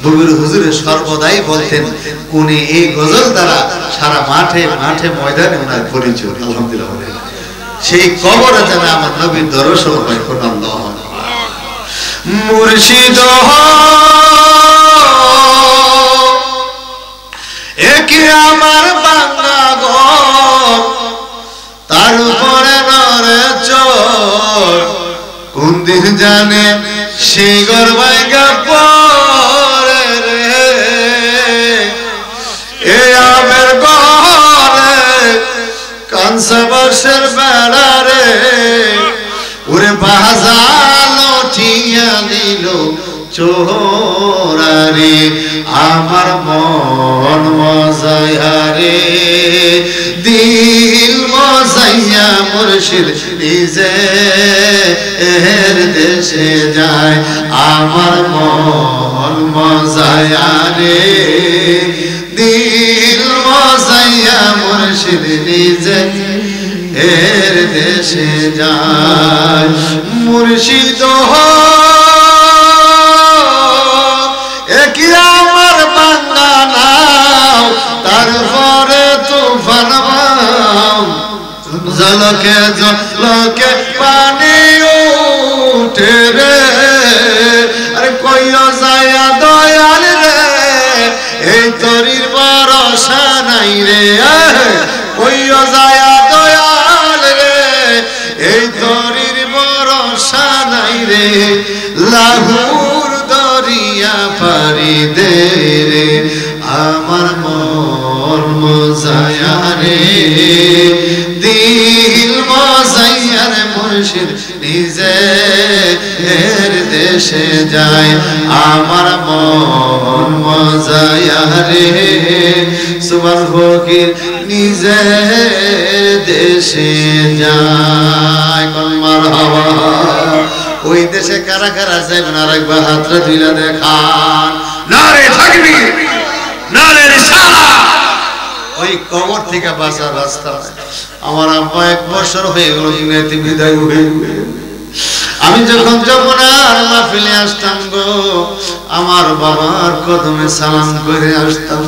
S1: বগুর হুজুরে সর্বদাই বলতেন, উনি এই গজল দ্বারা সারা মাঠে মাঠে ময়দানে ওনার পরিচয়। আলহামদুলিল্লাহ। সেই কবরে যেন আমার নবীর দর্শন হয়। আল্লাহ মুর্শিদ একে আমার বাংলা ঘর, তার উপরে নরে চোর, কোন দিন জানে সেই ঘর ভাঙা পড়ে রে, এ আমের ঘরে কাঁচা বাঁশের বেড়া রে, ওরে বাজাল উঠিয়া দিল চোরারে, আমার মন মজায়া রে, দিল মজাইয়া মুর্শিদ নিজে এর দেশে যায়, আমার মন মজায়া রে, দিল মজাইয়া মুর্শিদ নিজে এর দেশে যায়। মুর্শিদ একই আমার বাংলা নাও, তারপরে তুফান জলকে জলকে পানি উঠে রে, আরে কইয়া যায় দয়াল রে, এই তরির ভরসা নাই রে, কইয়া যায় দয়াল রে, এই তরির ভরসা নাই রে, লাহুর দরিয়া পারি দে রে, আমার মন মজায়া রে, দিল মজাইয়া রে, মুর্শিদ নিজে এর দেশে যায়, আমার মন মজায়া রে, সুবহান ফকির নিজে দেশে যায়। কোন মারহাবা, ওই দেশে দেশে কারা কারা যাবেন আরেকবার হাতটা তুলে দেখান। নারে তাকবীর, নারে রিসালাত। ওই কবর থেকে বাঁচার রাস্তা। আমার আব্বা 1 বছর হয়ে গেল দুনিয়াতে বিদায় হয়ে গেল। আমি যখন যমুনার মাহফিলে আসতাম গো, আমার বাবার কদমে সালাম করে আসতাম,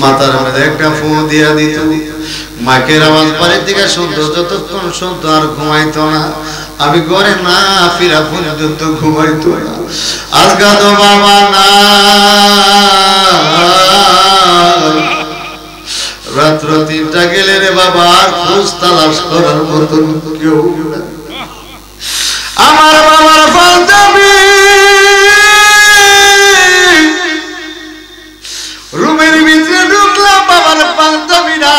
S1: মাথার মধ্যে একটা ফু দিয়া দিত, মাকের আওয়াজ বাড়ির দিকে শুনতো, যতক্ষণ শুনতো আর ঘুমাইতো না। আমি ঘরে না ফিরা পর্যন্ত ঘুমাইতো না। আজকা তো বাবা না, রাত্র 3টা গেলে রে বাবা আর খোঁজ তালাশ করার মতো কেউ না। আমার বাবার পাঞ্জাবি রুমের ভিতরে ঢুকলাম, বাবার পাঞ্জাবি না।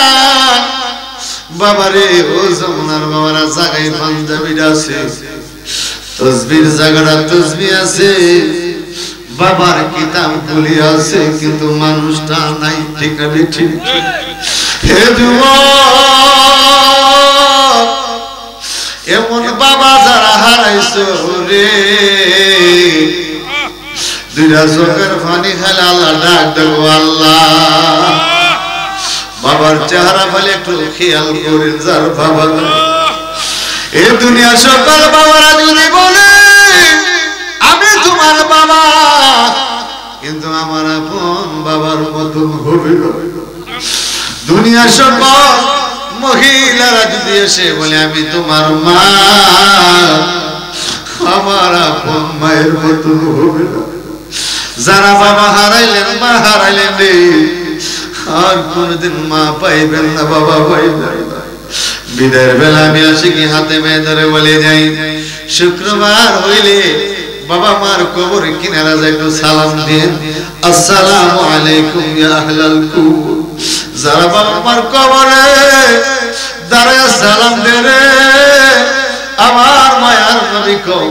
S1: বাবারে ও যমুনার বাবারা জায়গায় পাঞ্জাবিটা আছে, তসবির জায়গাটা তসবি আছে, বাবার কিতাব গুলি আছে, কিন্তু মানুষটা নাই। ঠিক না ঠিক? হে যুবক, এমন বাবা যারা হারাইছো রে, 2টা চোখের পানি খাইলে আল্লাহ ডাক দেবো, আল্লাহ বাবার চেহারা ফেলে একটু খেয়াল করেন। যার বাবা এ দুনিয়া সকল বাবারা যদি বলে আমি তোমার বাবা, কিন্তু আমার আপন বাবার মতো হবে না। দুনিয়া সকল মহিলারা যদি এসে বলে আমি তোমার মা, আমার আপন মায়ের মতো হবে না। যারা বাবা হারাইলেন, মা হারাইলেন রে, আর কোনদিন মা পাইবেন না, বাবা পাইবেন না। বিদায়ের বেলা আমি আসি কি হাতে মেয়ে ধরে বলে যাই, শুক্রবার হইলে বাবা মার কবরে কিনারা যায় একটু সালাম দিন, আসসালামু আলাইকুম ইয়া আহলাল কুবুর। যারা বাবা মার কবরে দাঁড়ায় সালাম দেন রে, আমার মায়ার নবী কও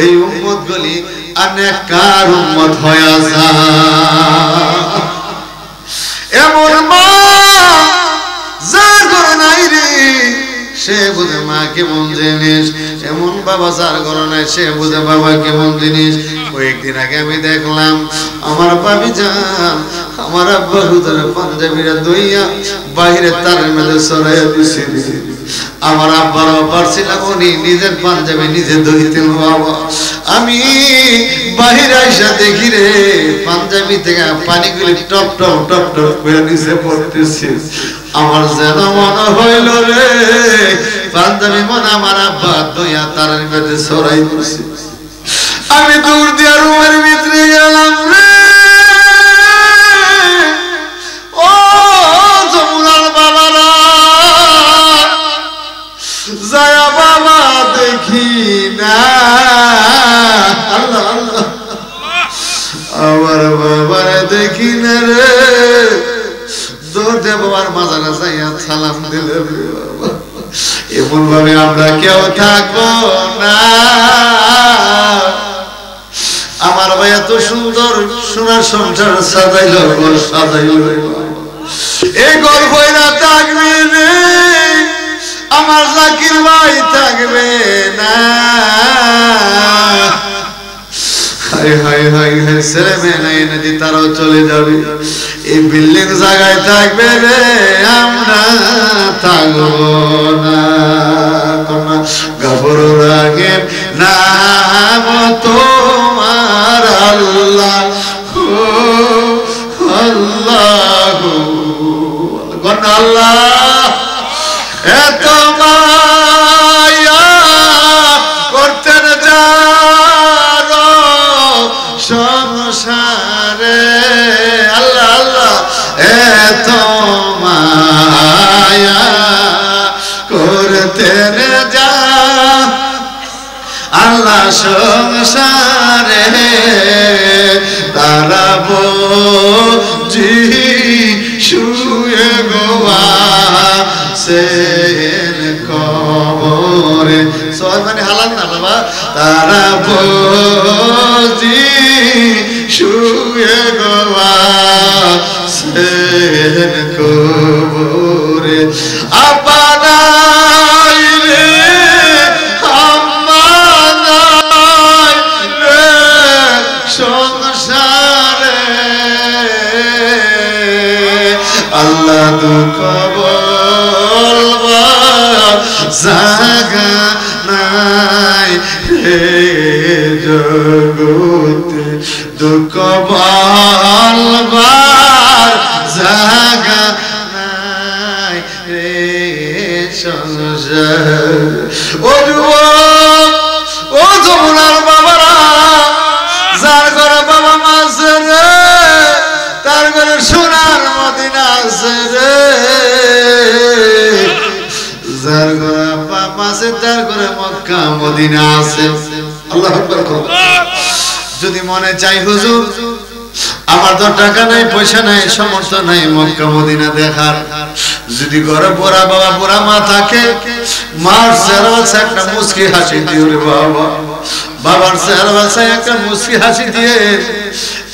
S1: এই উম্মত গুলি অনেককার উম্মত হয়ে যায়। এমন মা যার ঘরে নাই রে, সে বুঝে মা কেমন জিনিস। এমন বাবা যার ঘরে নাই, সে বুঝে বাবা কেমন জিনিস। কয়েকদিন আগে আমি দেখলাম আমার ভাবি জান, আমার আব্বা হুজুর পাঞ্জাবিরা দইয়া বাইরে তারের মধ্যে ছড়াইয়া দিছে। আমার আব্বার পারছিলাম, উনি নিজের পাঞ্জাবি নিজে দইতেন। বাবা আমি বাহিরে আইসা দেখি রে, পাঞ্জাবি থেকে পানিগুলি টপ টপ টপ টপ করে নিচে পড়তেছে। আমার যেন মনে হইল রে, পাঞ্জাবি মনে আমার আব্বা দইয়া তারের মধ্যে ছড়াই দিছে। আমি দূর দিয়া রুমের ভিতরে গেলাম রে, ও যমুনার বাবারা, যায়া বাবা দেখি না, আল্লাহ আল্লাহ, আমার বাবারে দেখি না রে। দৌড় দিয়ে বাবার মাজারে যাইয়া সালাম দিলে রে বাবা। এমন ভাবে আমরা কেউ থাকবো না। আমার ভাই এত সুন্দর সোনার সংসার সাজাইল, সাজাইল, এই গল্প না থাকবে রে, আমার জাকির ভাই থাকবে না। হাই হাই হাই হাই, ছেলে মেয়ে নাই নদী তারাও চলে যাবে। এই বিল্ডিং জায়গায় থাকবে রে, আমরা থাকবো না। গাবর রাগের নাম তোমার আল্লাহ, আল্লাহ আল্লাহ, এত মায়া করতেন যার সংসারে, আল্লাহ আল্লাহ, এত মায়া করতেন যা আল্লাহ সংসারে, তারা বুঝি শুয়ে গোয়া সেন কবরে। সবাই মানে হালান না বাবা, তারা বুঝি শুয়ে গোয়া সেন কবরে। আপানাই রে আম্মানা জাগা নাই রে জগতে দুঃখ বলবার জাগা নাই রে সংসার ও যুবক ও যমুনার বাবারা যার ঘরে বাবা মা আছে রে তার ঘরে সোনার মদিনা আছে রে যার ঘরে আব্বা মা আছে তার ঘরে মক্কা মদিনা আছে আল্লাহু আকবার যদি মনে চাই হুজুর আমার তো টাকা নাই পয়সা নাই সামর্থ্য নাই মক্কা মদিনা দেখার যদি ঘরে পোড়া বাবা পোড়া মা থাকে মার চেহারা একটা মুস্কি হাসি দিও রে বাবা বাবার চেহারা একটা মুস্কি হাসি দিয়ে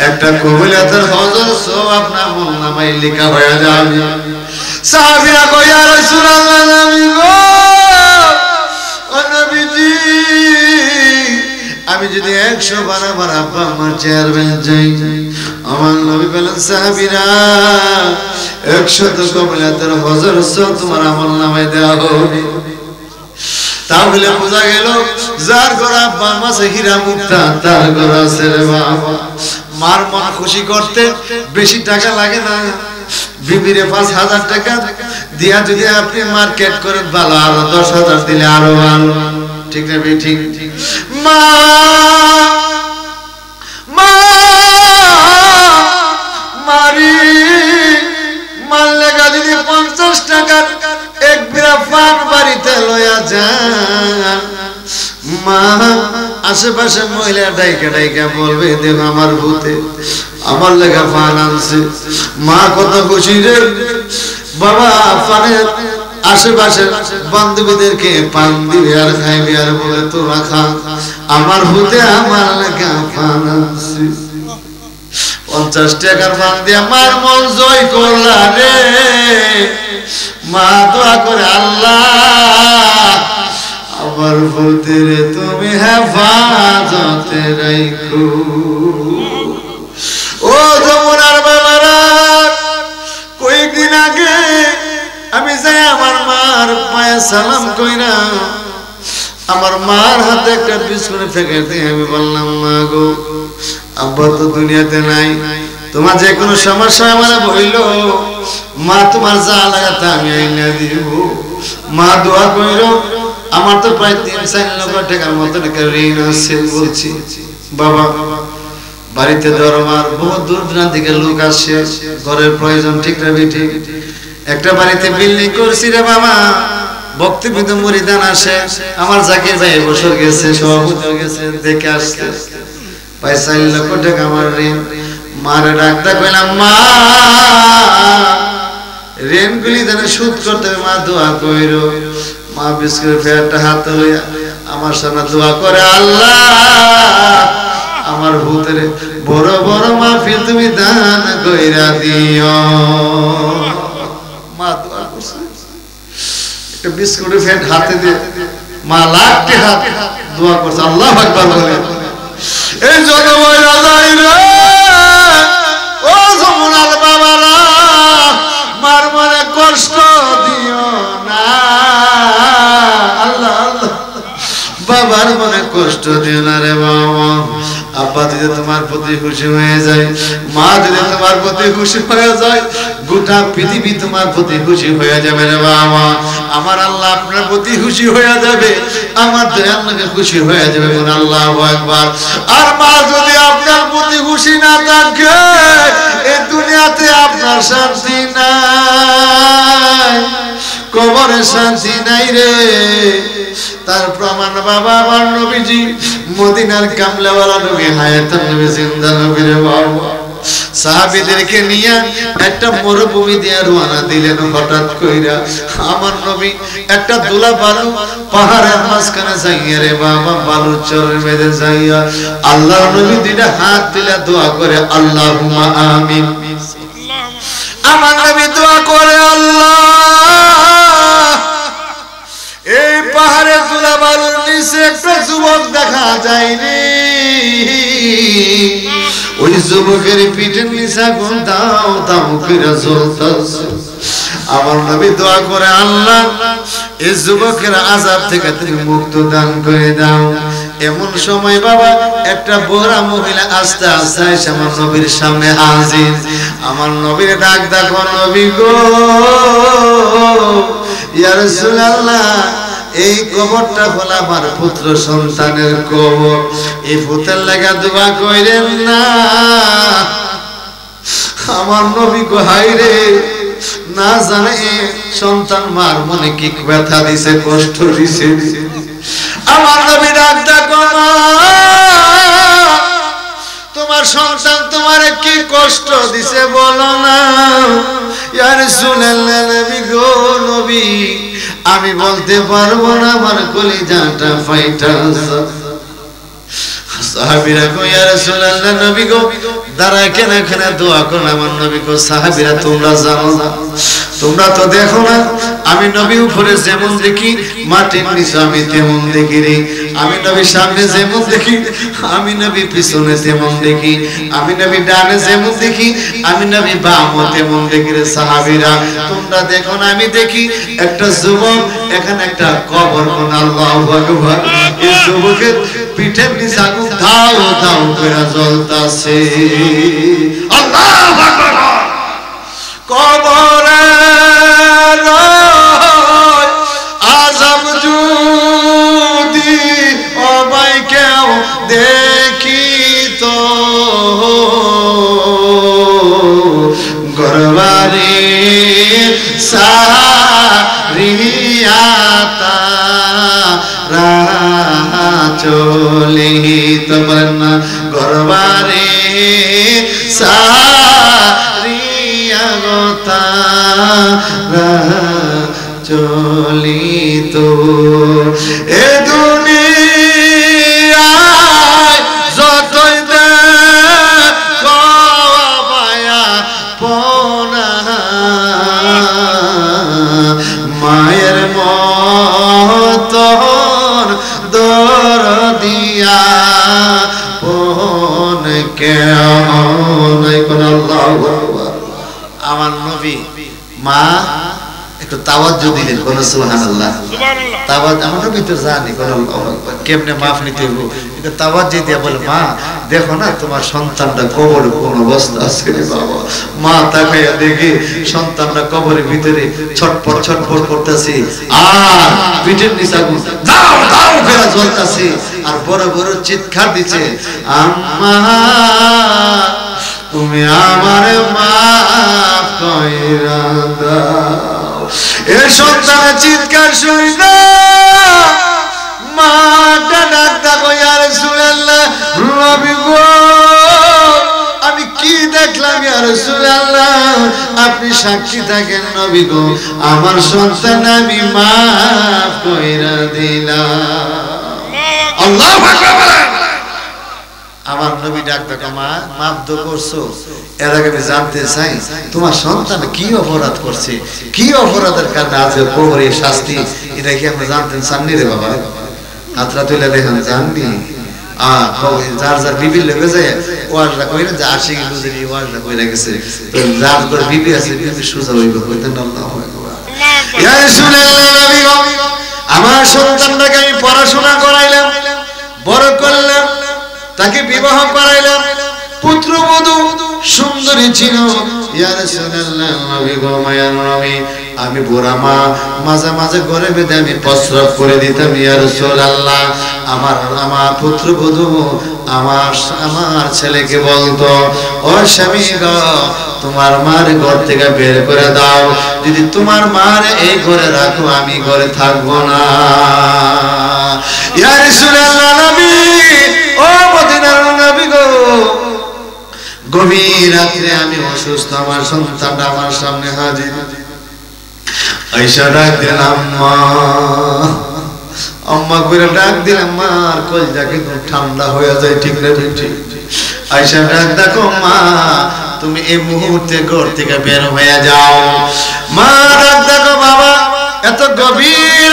S1: একটা কবুলিয়াতের হজর সব আপনার আমলনামায় লেখা হয়ে যাবে সাহাবীরা কই ইয়া রাসূলুল্লাহ নবী গো ও নবীজি আমি যদি 100 বার আব্বা আমার চেয়ারম্যান যাই আমার নবী বলেন সাহাবীরা 100 কবুলিয়াতের হজর সব তোমার আমলনামায় দেওয়া হবে তাহলে বোঝা গেল যার ঘরে আব্বা মা আছে হীরা মুক্তা তার ঘরে আছে রে বাবা মার মন খুশি করতে বেশি টাকা লাগে না বিবিরে 5000 টাকা দিয়া যদি আপনি মার্কেট করে ভালো আরো 10000 দিলে আরো ভালো ঠিক না ঠিক মা মা মারি মাল লাগা যদি 50 টাকা এক বিরা পান বাড়িতে লয়া যান মা আশেপাশে মহিলা ডাইকা ডাইকা বলবে দেখো আমার ভূতে আমার লেখা পান আনছে মা কত খুশি রে বাবা পানের আশেপাশে বান্ধবীদেরকে পান দিবে আর খাইবে আর বলে তোরা খা আমার ভূতে আমার লেখা পান আনছে 50 টাকার পান দিয়ে আমার মন জয় করলা রে মা দোয়া করে আল্লাহ আমার বলতে রে তুমি হেফাজতে রাখো ও যমুনার বাবারা কয়েকদিন আগে আমি যাই আমার মার পায়ে সালাম কইরা আমার মার হাতে একটা বিস্কুট ফেকে দিয়ে আমি বললাম মা গো আব্বা তো দুনিয়াতে নাই তোমার যে কোনো সমস্যা আমার বইল মা তোমার যা লাগাতে আমি আইনা দিব মা দোয়া কইরো আমার তো প্রায় 3-4 লক্ষ টাকার মতো ঋণ আছে বলছি বাবা বাড়িতে দরবার বহু দূর দূরান্ত থেকে লোক আসে ঘরের প্রয়োজন ঠিক না ঠিক একটা বাড়িতে বিল্ডিং করছি রে বাবা বক্তব্য মুরিদান আসে আমার জাকির ভাই বছর গেছে সভাপতি গেছে দেখে আসছে প্রায় 4 লক্ষ টাকা আমার ঋণ মারে ডাকতে কইলাম মা ঋণগুলি যেন সুদ করতে মা দোয়া কইরো মা বিস্কুটের ফেয়ারটা হাতে লইয়া আমার সামনে দোয়া করে আল্লাহ আমার ভূতের বড় বড় মাহফিল তুমি দান কইরা দিও মা দোয়া করছে একটা বিস্কুটের ফেয়ার হাতে দিয়ে মা লাখটি হাত দোয়া করছে আল্লাহু আকবার বলে এই জনময় রাজাই রে ও যমুনার বাবারা মার মনে কষ্ট দিও না আল্লাহ আল্লাহ বাবার মনে কষ্ট দিও না রে বাবা আব্বা যদি তোমার প্রতি খুশি হয়ে যায় মা যদি তোমার প্রতি খুশি হয়ে যায় গোটা পৃথিবী তোমার প্রতি খুশি হয়ে যাবে রে বাবা আমার আল্লাহ আপনার প্রতি খুশি হয়ে যাবে আমার দয়াল নবী খুশি হয়ে যাবে বল আল্লাহু আকবার আর মা যদি আপনার প্রতি খুশি না থাকে এই দুনিয়াতে আপনার শান্তি নাই কবরে শান্তি নাই রে তার প্রমাণ বাবা আমার নবীজি মদিনার কামলাওয়ালা নবী হায়াতুন নবী জিন্দা নবী রে বাবা সাহাবীদেরকে নিয়ে একটা মরুভূমি দিয়ে রওনা দিলেন হঠাৎ কইরা আমার নবী একটা দুলা বালু পাহাড়ের মাঝখানে যাইয়া রে বাবা বালু চরের মধ্যে যাইয়া আল্লাহর নবী দুইটা হাত তুলে দোয়া করে আল্লাহুম্মা আমিন আমার নবী দোয়া করে আল্লাহ এই পাহাড়ে দুলা বালুর নিচে একটা যুবক দেখা যায়নি ওই যুবকের পিঠের নিচে আগুন দাও দাও করে জ্বলতেছে আমার নবী দোয়া করে আল্লাহ এই যুবকের আযাব থেকে তুমি মুক্ত দান করে দাও। এমন সময় বাবা একটা বুড়া মহিলা আস্তে আস্তে এসে আমার নবীর সামনে হাজির। আমার নবীর ডাক দেখো, নবী গো, ইয়া রাসূলুল্লাহ, এই কবরটা হলো আমার পুত্র সন্তানের কবর, এই পুত্রের লাগা দোয়া কইরেন না। আমার নবী গো, হায়রে, না জানে সন্তান মার মনে কি ব্যথা দিছে, কষ্ট দিছে। আমার নবী ডাক দেখো, তোমার সন্তান তোমারে কি কষ্ট দিছে বলো না। ইয়া রাসূলুল্লাহ, নবী গো, নবী, আমি বলতে পারবো না, আমার কলিজাটা ফাইটা যাচ্ছে। সাহাবীরা কই, ইয়া রাসূলুল্লাহ, নবী গো, দাঁড়ায় কেন এখানে দোয়া করুন। আমার নবী কো, সাহাবীরা তোমরা জানো না, তোমরা তো দেখো না, আমি নবী উপরে যেমন দেখি মাটির নিচে আমি তেমন দেখি রে। আমি নবী সামনে যেমন দেখি, আমি নবী পিছনে তেমন দেখি। আমি নবী ডানে যেমন দেখি, আমি নবী বামে তেমন দেখি রে। সাহাবীরা তোমরা দেখো না, আমি দেখি একটা যুবক এখানে একটা কবর কোন, আল্লাহু আকবার। এই যুবকের পিঠের নিচে আগুন ধাও ধাও করে জ্বলতাছে। আল্লাহু আকবার। কবরের আযাব যদি অবাই কেউ দেখিত, ঘরবাড়ি সারিয়া তারা চলিত, বলেন না, ঘরবাড়ি সারিয়া তারা চলিত। এ দুনিয়ায় যতই দেখো মায়া পোনা, মায়ের মতন দরদিয়া পোন কেউ নাই কোন। আল্লাহু আকবার। আমার নবী মা একটু তাওয়াজ্জু দিলেন, কোন সুবহানাল্লাহ। তাওয়াজ্জু আমরা ভিতর জানি কোন আল্লাহু আকবার, কেমনে মাফ নিতে হবে, এটা তাওয়াজ্জু দিয়ে বলে, মা দেখো না তোমার সন্তানটা কবরে কোন অবস্থা আছে রে বাবা। মা তাকাইয়া দেখে সন্তানটা কবরের ভিতরে ছটফট ছটফট করতেছে, আর পিঠের নিচে আগুন দাও দাও করে জ্বলতেছে, আর বড় বড় চিৎকার দিচ্ছে, আম্মা তুমি আমারে মাফ কইরা দাও। এ সন্তানের চিৎকার শুনি না, মাটা ডাক দেখো, ইয়া রাসূলুল্লাহ, নবী গো, আমি কি দেখলাম ইয়া রাসূলুল্লাহ, আপনি সাক্ষী থাকেন নবী গো, আমার সন্তান আমি মাফ কইরা দিলাম। আল্লাহু আকবার। আমার নবী ডাক দেখো, মা মাফ তো করছো, এর আগে আমি জানতে চাই তোমার সন্তান কি অপরাধ করছে, কি অপরাধের কারণে আজ কবরে শাস্তি, এটা কি আপনি জানতেন চাননি রে বাবা? হাতরা তুলে দেখেন, জাননি। যার যার বিবি লেগে যায় ওয়াজটা কইরা যে আশিক বুঝলি ওয়াজটা কইরা গেছে, যার যার বিবি আছে বিবি সুজা হইব, কইতেন আল্লাহু আকবার। ইয়া রাসূলুল্লাহ, নবী গো, আমার সন্তানটাকে আমি পড়াশোনা করাইলাম, বড় করলাম, তাকে বিবাহ করাইলাম, পুত্রবধূ সুন্দরী ছিল। ইয়া রাসূলুল্লাহ, নবী গো, মায়ার নবী, আমি বুড়া মা, মাঝে মাঝে ঘরে বেঁধে আমি প্রস্রাব করে দিতাম। ইয়া রাসূলুল্লাহ, আমার পুত্রবধূ আমার ছেলেকে বলতো, ও স্বামী গো, তোমার মার ঘর থেকে বের করে দাও, যদি তোমার মার এই ঘরে রাখো আমি ঘরে থাকবো না। ইয়া রাসূলুল্লাহ, নবী, ও মদিনার নবী গো, গভীর রাত্রে আমি অসুস্থ, আমার সন্তানটা আমার সামনে হাজির। আয়েশা ডাক দিলেন, আম্মা আম্মা করে ডাক দিলেন, মার কলজা কিন্তু ঠান্ডা হয়ে যায়, ঠিক না ঠিক? আয়েশা ডাক দেখো, মা তুমি এই মুহূর্তে ঘর থেকে বের হয়ে যাও। মা ডাক দেখো, বাবা এত গভীর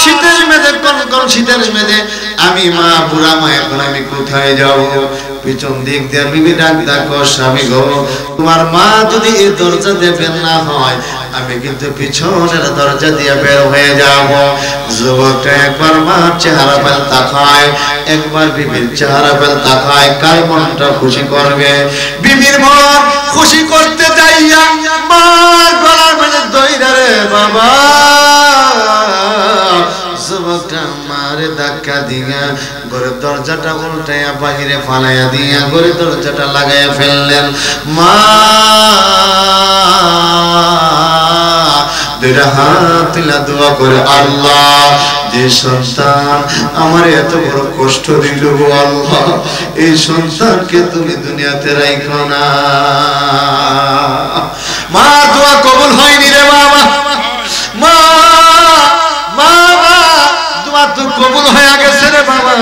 S1: শীতের মেঝে, কোন শীতের মেঝে আমি মা, বুড়া মা, এখন আমি কোথায় যাব? পিছন দিক দিয়ে বিবি ডাক দেখো, স্বামী গো, তোমার মা যদি এই দরজা দেবেন না হয় আমি কিন্তু পিছনের দরজা দিয়ে বের হয়ে যাব। যুবকটা একবার মার চেহারা ফেল তাকায়, একবার বিবির চেহারা ফেল তাকায়, কার মনটা খুশি করবে? বিবির মন খুশি করতে যাইয়া মার গলার মধ্যে দইরা রে বাবা, যুবকটা মারে ধাক্কা দিয়া ঘরের দরজাটা উল্টাইয়া বাহিরে ফালাইয়া দিয়া ঘরের দরজাটা লাগাইয়া ফেললেন। মা দুইটা হাত তুলে দোয়া করে, আল্লাহ যে সন্তান আমার এত বড় কষ্ট দিল গো আল্লাহ, এই সন্তানকে তুমি দুনিয়াতে রাখো না। মা দোয়া কবুল হয়নি রে বাবা, মা দোয়া তো কবুল হয়ে গেছে রে বাবা।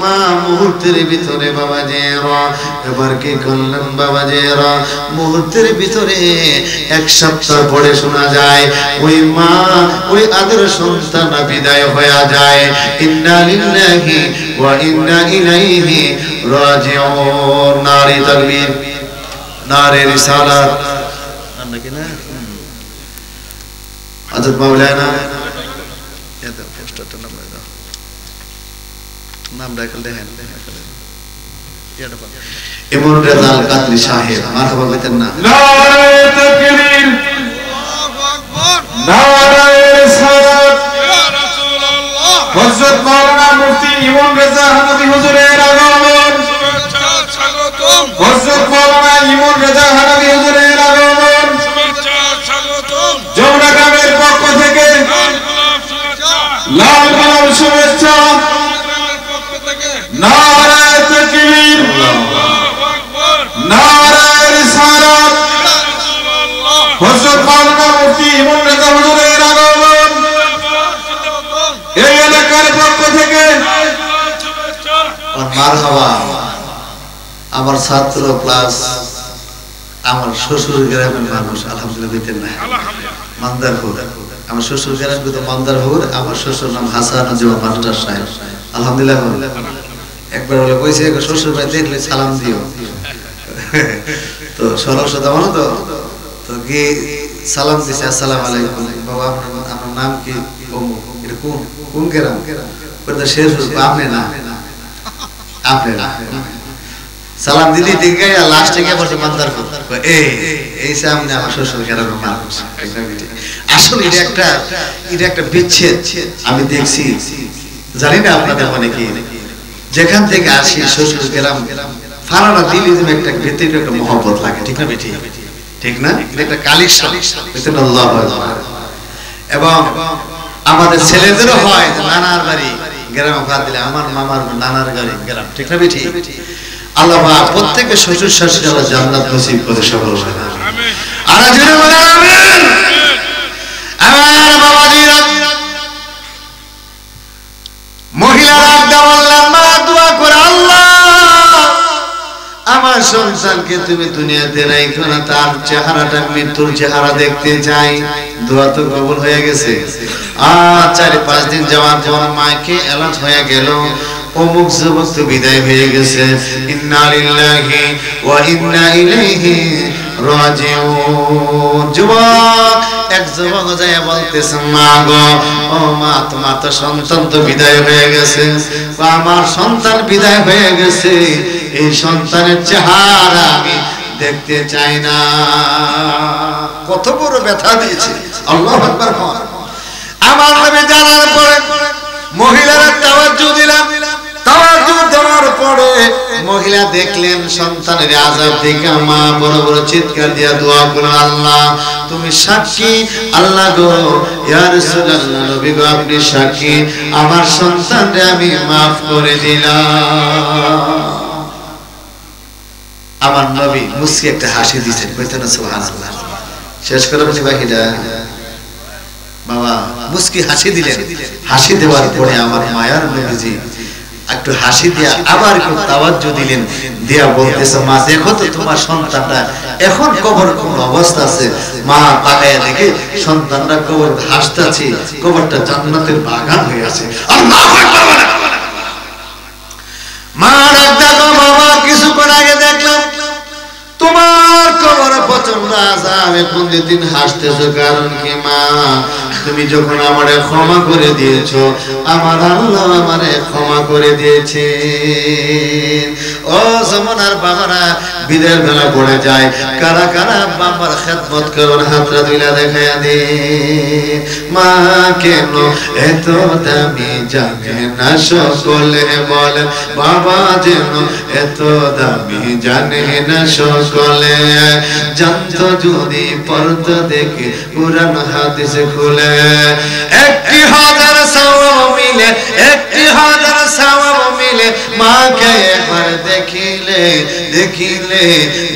S1: মা মুহূর্তের ভিতরে বাবা যে এবার কি করলেন বাবা যে মুহূর্তের ভিতরে এক সপ্তাহ পরে শোনা যায় ওই মা ওই আদর সন্তান বিদায় হয়ে যায়। ইন্না লিল্লাহি ওয়া ইন্না ইলাইহি রাজিউন। নারে তাকবীর, নারে রিসালাত। নাকি না হযরত মাওলানা এত পোস্টারটা নাম দাও, নাম রাখলে দেখেন ইমাম রেজাল কাদরি সাহেব, মারহাবা বলতেন না? নারে তাকবীর, আল্লাহু আকবার, নারে রিসালাত, ইয়া রাসূলুল্লাহ। হযরত মাওলানা মুফতি ইমাম রেজা হানাফি হুজুরের আগমন, শুভেচ্ছা স্বাগতম। হযরত মাওলানা ইমাম রেজা হানাফি হুজুরের আগমন, শুভেচ্ছা স্বাগতম। যমুনা গ্রামের পক্ষ থেকে লাল গোলাপ শুভেচ্ছা, নারে তাকবীর, আল্লাহু আকবার, নারে রিসালাত, ইয়া রাসূলুল্লাহ। হযরত মাওলানা মুফতি ইমাম রেজা হুজুরের আগমন, এই এলাকার পক্ষ থেকে শুভেচ্ছা আর মারহাবা। আমার ছাত্র প্লাস আমার শ্বশুর গ্রামের মানুষ আলহামদুলিল্লাহ দিতেন না, মান্দারপুর। আমার শ্বশুর গ্রাম কিন্তু মান্দারপুর। আমার শ্বশুর নাম হাসান মাস্টার সাহেব, আলহামদুলিল্লাহ। একবার বলে কইছে শ্বশুর ভাই দেখলে সালাম দিও, তো সরল সদা মানো তো, তো কি সালাম দিছে, আসসালামু আলাইকুম বাবা, আপনার নাম কি? এটা কোন কোন গ্রাম? বলতে শেষ আপনি না, আপনি না। সালাম দিদি দেখে লাস্টে গিয়ে বলছে মান্দারপুর, এই সামনে আমার শ্বশুর গ্রামের মানুষ। আসলে এটা একটা বিচ্ছেদ আমি দেখছি, জানি না আপনাদের মানে কি। যেখান থেকে আসি শ্বশুর গ্রাম ফারানা দিলি যেন একটা ভেতরে একটা মহব্বত লাগে, ঠিক না বেটি? ঠিক না? এটা একটা কালেকশন। আল্লাহু আকবার। এবং আমাদের ছেলেদেরও হয় নানার বাড়ি গ্রামে ভাত দিলে আমার মামার নানার বাড়ি গ্রাম, ঠিক না বেটি? আল্লাহ প্রত্যেকের শ্বশুর শাশুড়ি আল্লাহ জান্নাত নসিব করে সকল আমিন। আর জোরে বলেন আমিন। আমার বাবাজিরা মহিলারা বললেন মা দোয়া করে, আল্লাহ আমার সন্তানকে তুমি দুনিয়াতে রাখো না, তার চেহারাটা মৃত্যুর চেহারা দেখতে চাই। দোয়া তো কবুল হয়ে গেছে। আর 4-5 দিন যাওয়ার পর মাকে এলাচ হয়ে গেল, অমুক যুবক তো বিদায় হয়ে গেছে। ইন্না লিল্লাহি ওয়া ইন্না ইলাইহি রাজিউন। যুবক এক যুবক যায় বলতেছে, মা গো, ও মা তোমার তো সন্তান তো বিদায় হয়ে গেছে। আমার সন্তান বিদায় হয়ে গেছে, এই সন্তানের চেহারা আমি দেখতে চাই না। কত বড় ব্যথা দিয়েছে। আল্লাহু আকবার। আমার নবী জানার পরে মহিলারা তাওয়াজ্জু দিলাম, তাওয়াজ্জু দেওয়ার পরে মহিলা দেখলেন সন্তানের আযাব দেখে মা বড় বড় চিৎকার দিয়া দোয়া করলেন, আল্লাহ তুমি সাক্ষী, আল্লাহ গো, ইয়া রাসূলুল্লাহ, নবী গো আপনি সাক্ষী, আমার সন্তানকে আমি maaf করে দিলাম। আমার নবী মুস্কি একটা হাসি দিয়েছেন, কইতেন সুবহানাল্লাহ। শেষ করে বলছি বাকিটা বাবা মুস্কি হাসি দিলেন। হাসি দেওয়ার পরে আমার মায়ার নবীজি একটু হাসি দিয়া আবার একটু তাওয়াজ্জু দিলেন, দিয়া বলতেছে, মা দেখো তো তোমার সন্তানটা এখন কবর কোন অবস্থা আছে। মা তাকায়া দেখে সন্তানটা কবর হাসতেছে, কবরটা জান্নাতের বাগান হয়ে আছে। আল্লাহু আকবার। মা ডাক দেখো বাবা, কিছুক্ষণ আগে দেখলাম তোমার কবর প্রচন্ড আযাব, এখন দিন হাসতেছো কারণ কি মা? তুমি যখন আমারে ক্ষমা করে দিয়েছো, আমার আল্লাহ আমারে ক্ষমা করে দিয়েছে। ও জমানার বাবারা, বিদের বেলা পড়ে যায়, কারা কারা বাবার খেদমত করুন, হাতরা দুইলা দেখাইয়া দে। মা কেন এত দামি জানে না সকলে বলেন, বাবা যেন এত দামি জানে না সকলে। জানতো যদি পড়তো দেখে কুরআন হাদিস খুলে, 1000 সওয়াব মিলে, 1000 সওয়াব মিলে, মাকে একবার দেখিলে দেখিলে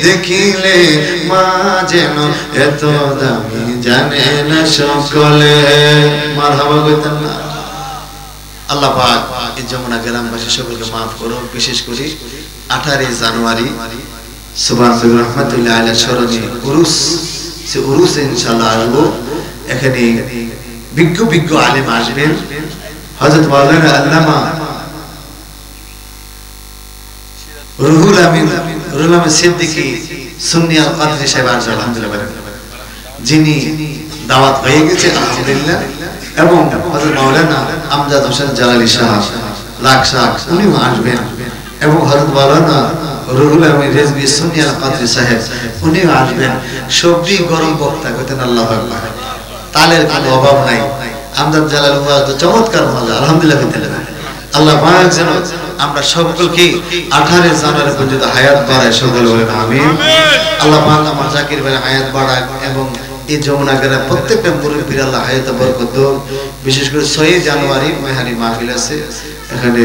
S1: দেখিলে, মা যেন এত দামি জানে না সকলে। মারহাবা কইতেন না? আল্লাহ পাক এই যমুনা গ্রামবাসী সকলকে মাফ করুন। বিশেষ করে 18 জানুয়ারি সুবহানাল্লাহ রাহমাতুল্লাহ আলাইহি স্মরণে উরুস, সে উরুসে ইনশাআল্লাহ আসবো। এখানে বিজ্ঞ বিজ্ঞ আলেম আসবেন। হযরত মাওলানা আল্লামা রুহুল আমিন সিদ্দিকী সুন্নি আল কাদরি সাহেব আসবেন আলহামদুলিল্লাহ, যিনি দাওয়াত হয়ে গেছে আলহামদুলিল্লাহ। এবং হযরত মাওলানা আমজাদ হোসেন জালালী সাহেব লাখ সাহেব উনিও আসবেন। এবং হযরত মাওলানা রুহুল আমিন রেজভী সুন্নি আল কাদরি সাহেব উনিও আসবেন। সবজি গরম বক্তা কইতেন আল্লাহু আকবার। তালের কোনো অভাব নাই। আমজাদ জালাল ওয়াজ চমৎকার মজা আলহামদুলিল্লাহ। আল্লাহ পাক যেন আমরা সকলকে 18 জানুয়ারি পর্যন্ত হায়াত বাড়ায়, সকলে বলেন আমিন। আল্লাহ পাক আমার জাকির ভাই হায়াত বাড়ায় এবং এই যমুনা গ্রামের প্রত্যেকটা মুরব্বির আল্লাহ হায়াত বরকত দাও। বিশেষ করে 6 জানুয়ারি মেহারি মাহফিল আছে, এখানে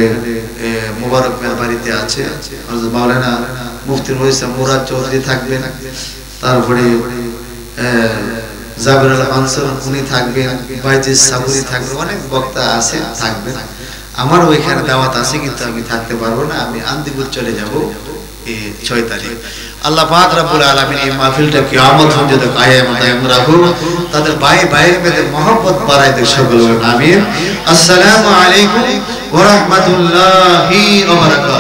S1: মোবারক মের বাড়িতে আছে। হযরত মাওলানা মুফতি মুরাদ চৌধুরী থাকবেন, তারপরে জাবিরুল আনসার উনি থাকবেন, বাইজিস সাবুরি থাকবেন, অনেক বক্তা আছে থাকবেন। আমার ওইখানে দাওয়াত আছে কিন্তু আমি থাকতে পারবো না, আমি আন্দিপুর চলে যাব এই 6 তারিখ। আল্লাহ পাক রব্বুল আলামিন এই মাহফিলটা কিয়ামত পর্যন্ত কায়েম দায়েম রাখুন, তাদের ভাই ভাইয়ের মধ্যে মহব্বত বাড়ায় দেয়, সকলে আমিন। আসসালামু আলাইকুম ওয়া রাহমাতুল্লাহি ওয়া বারাকাতুহু।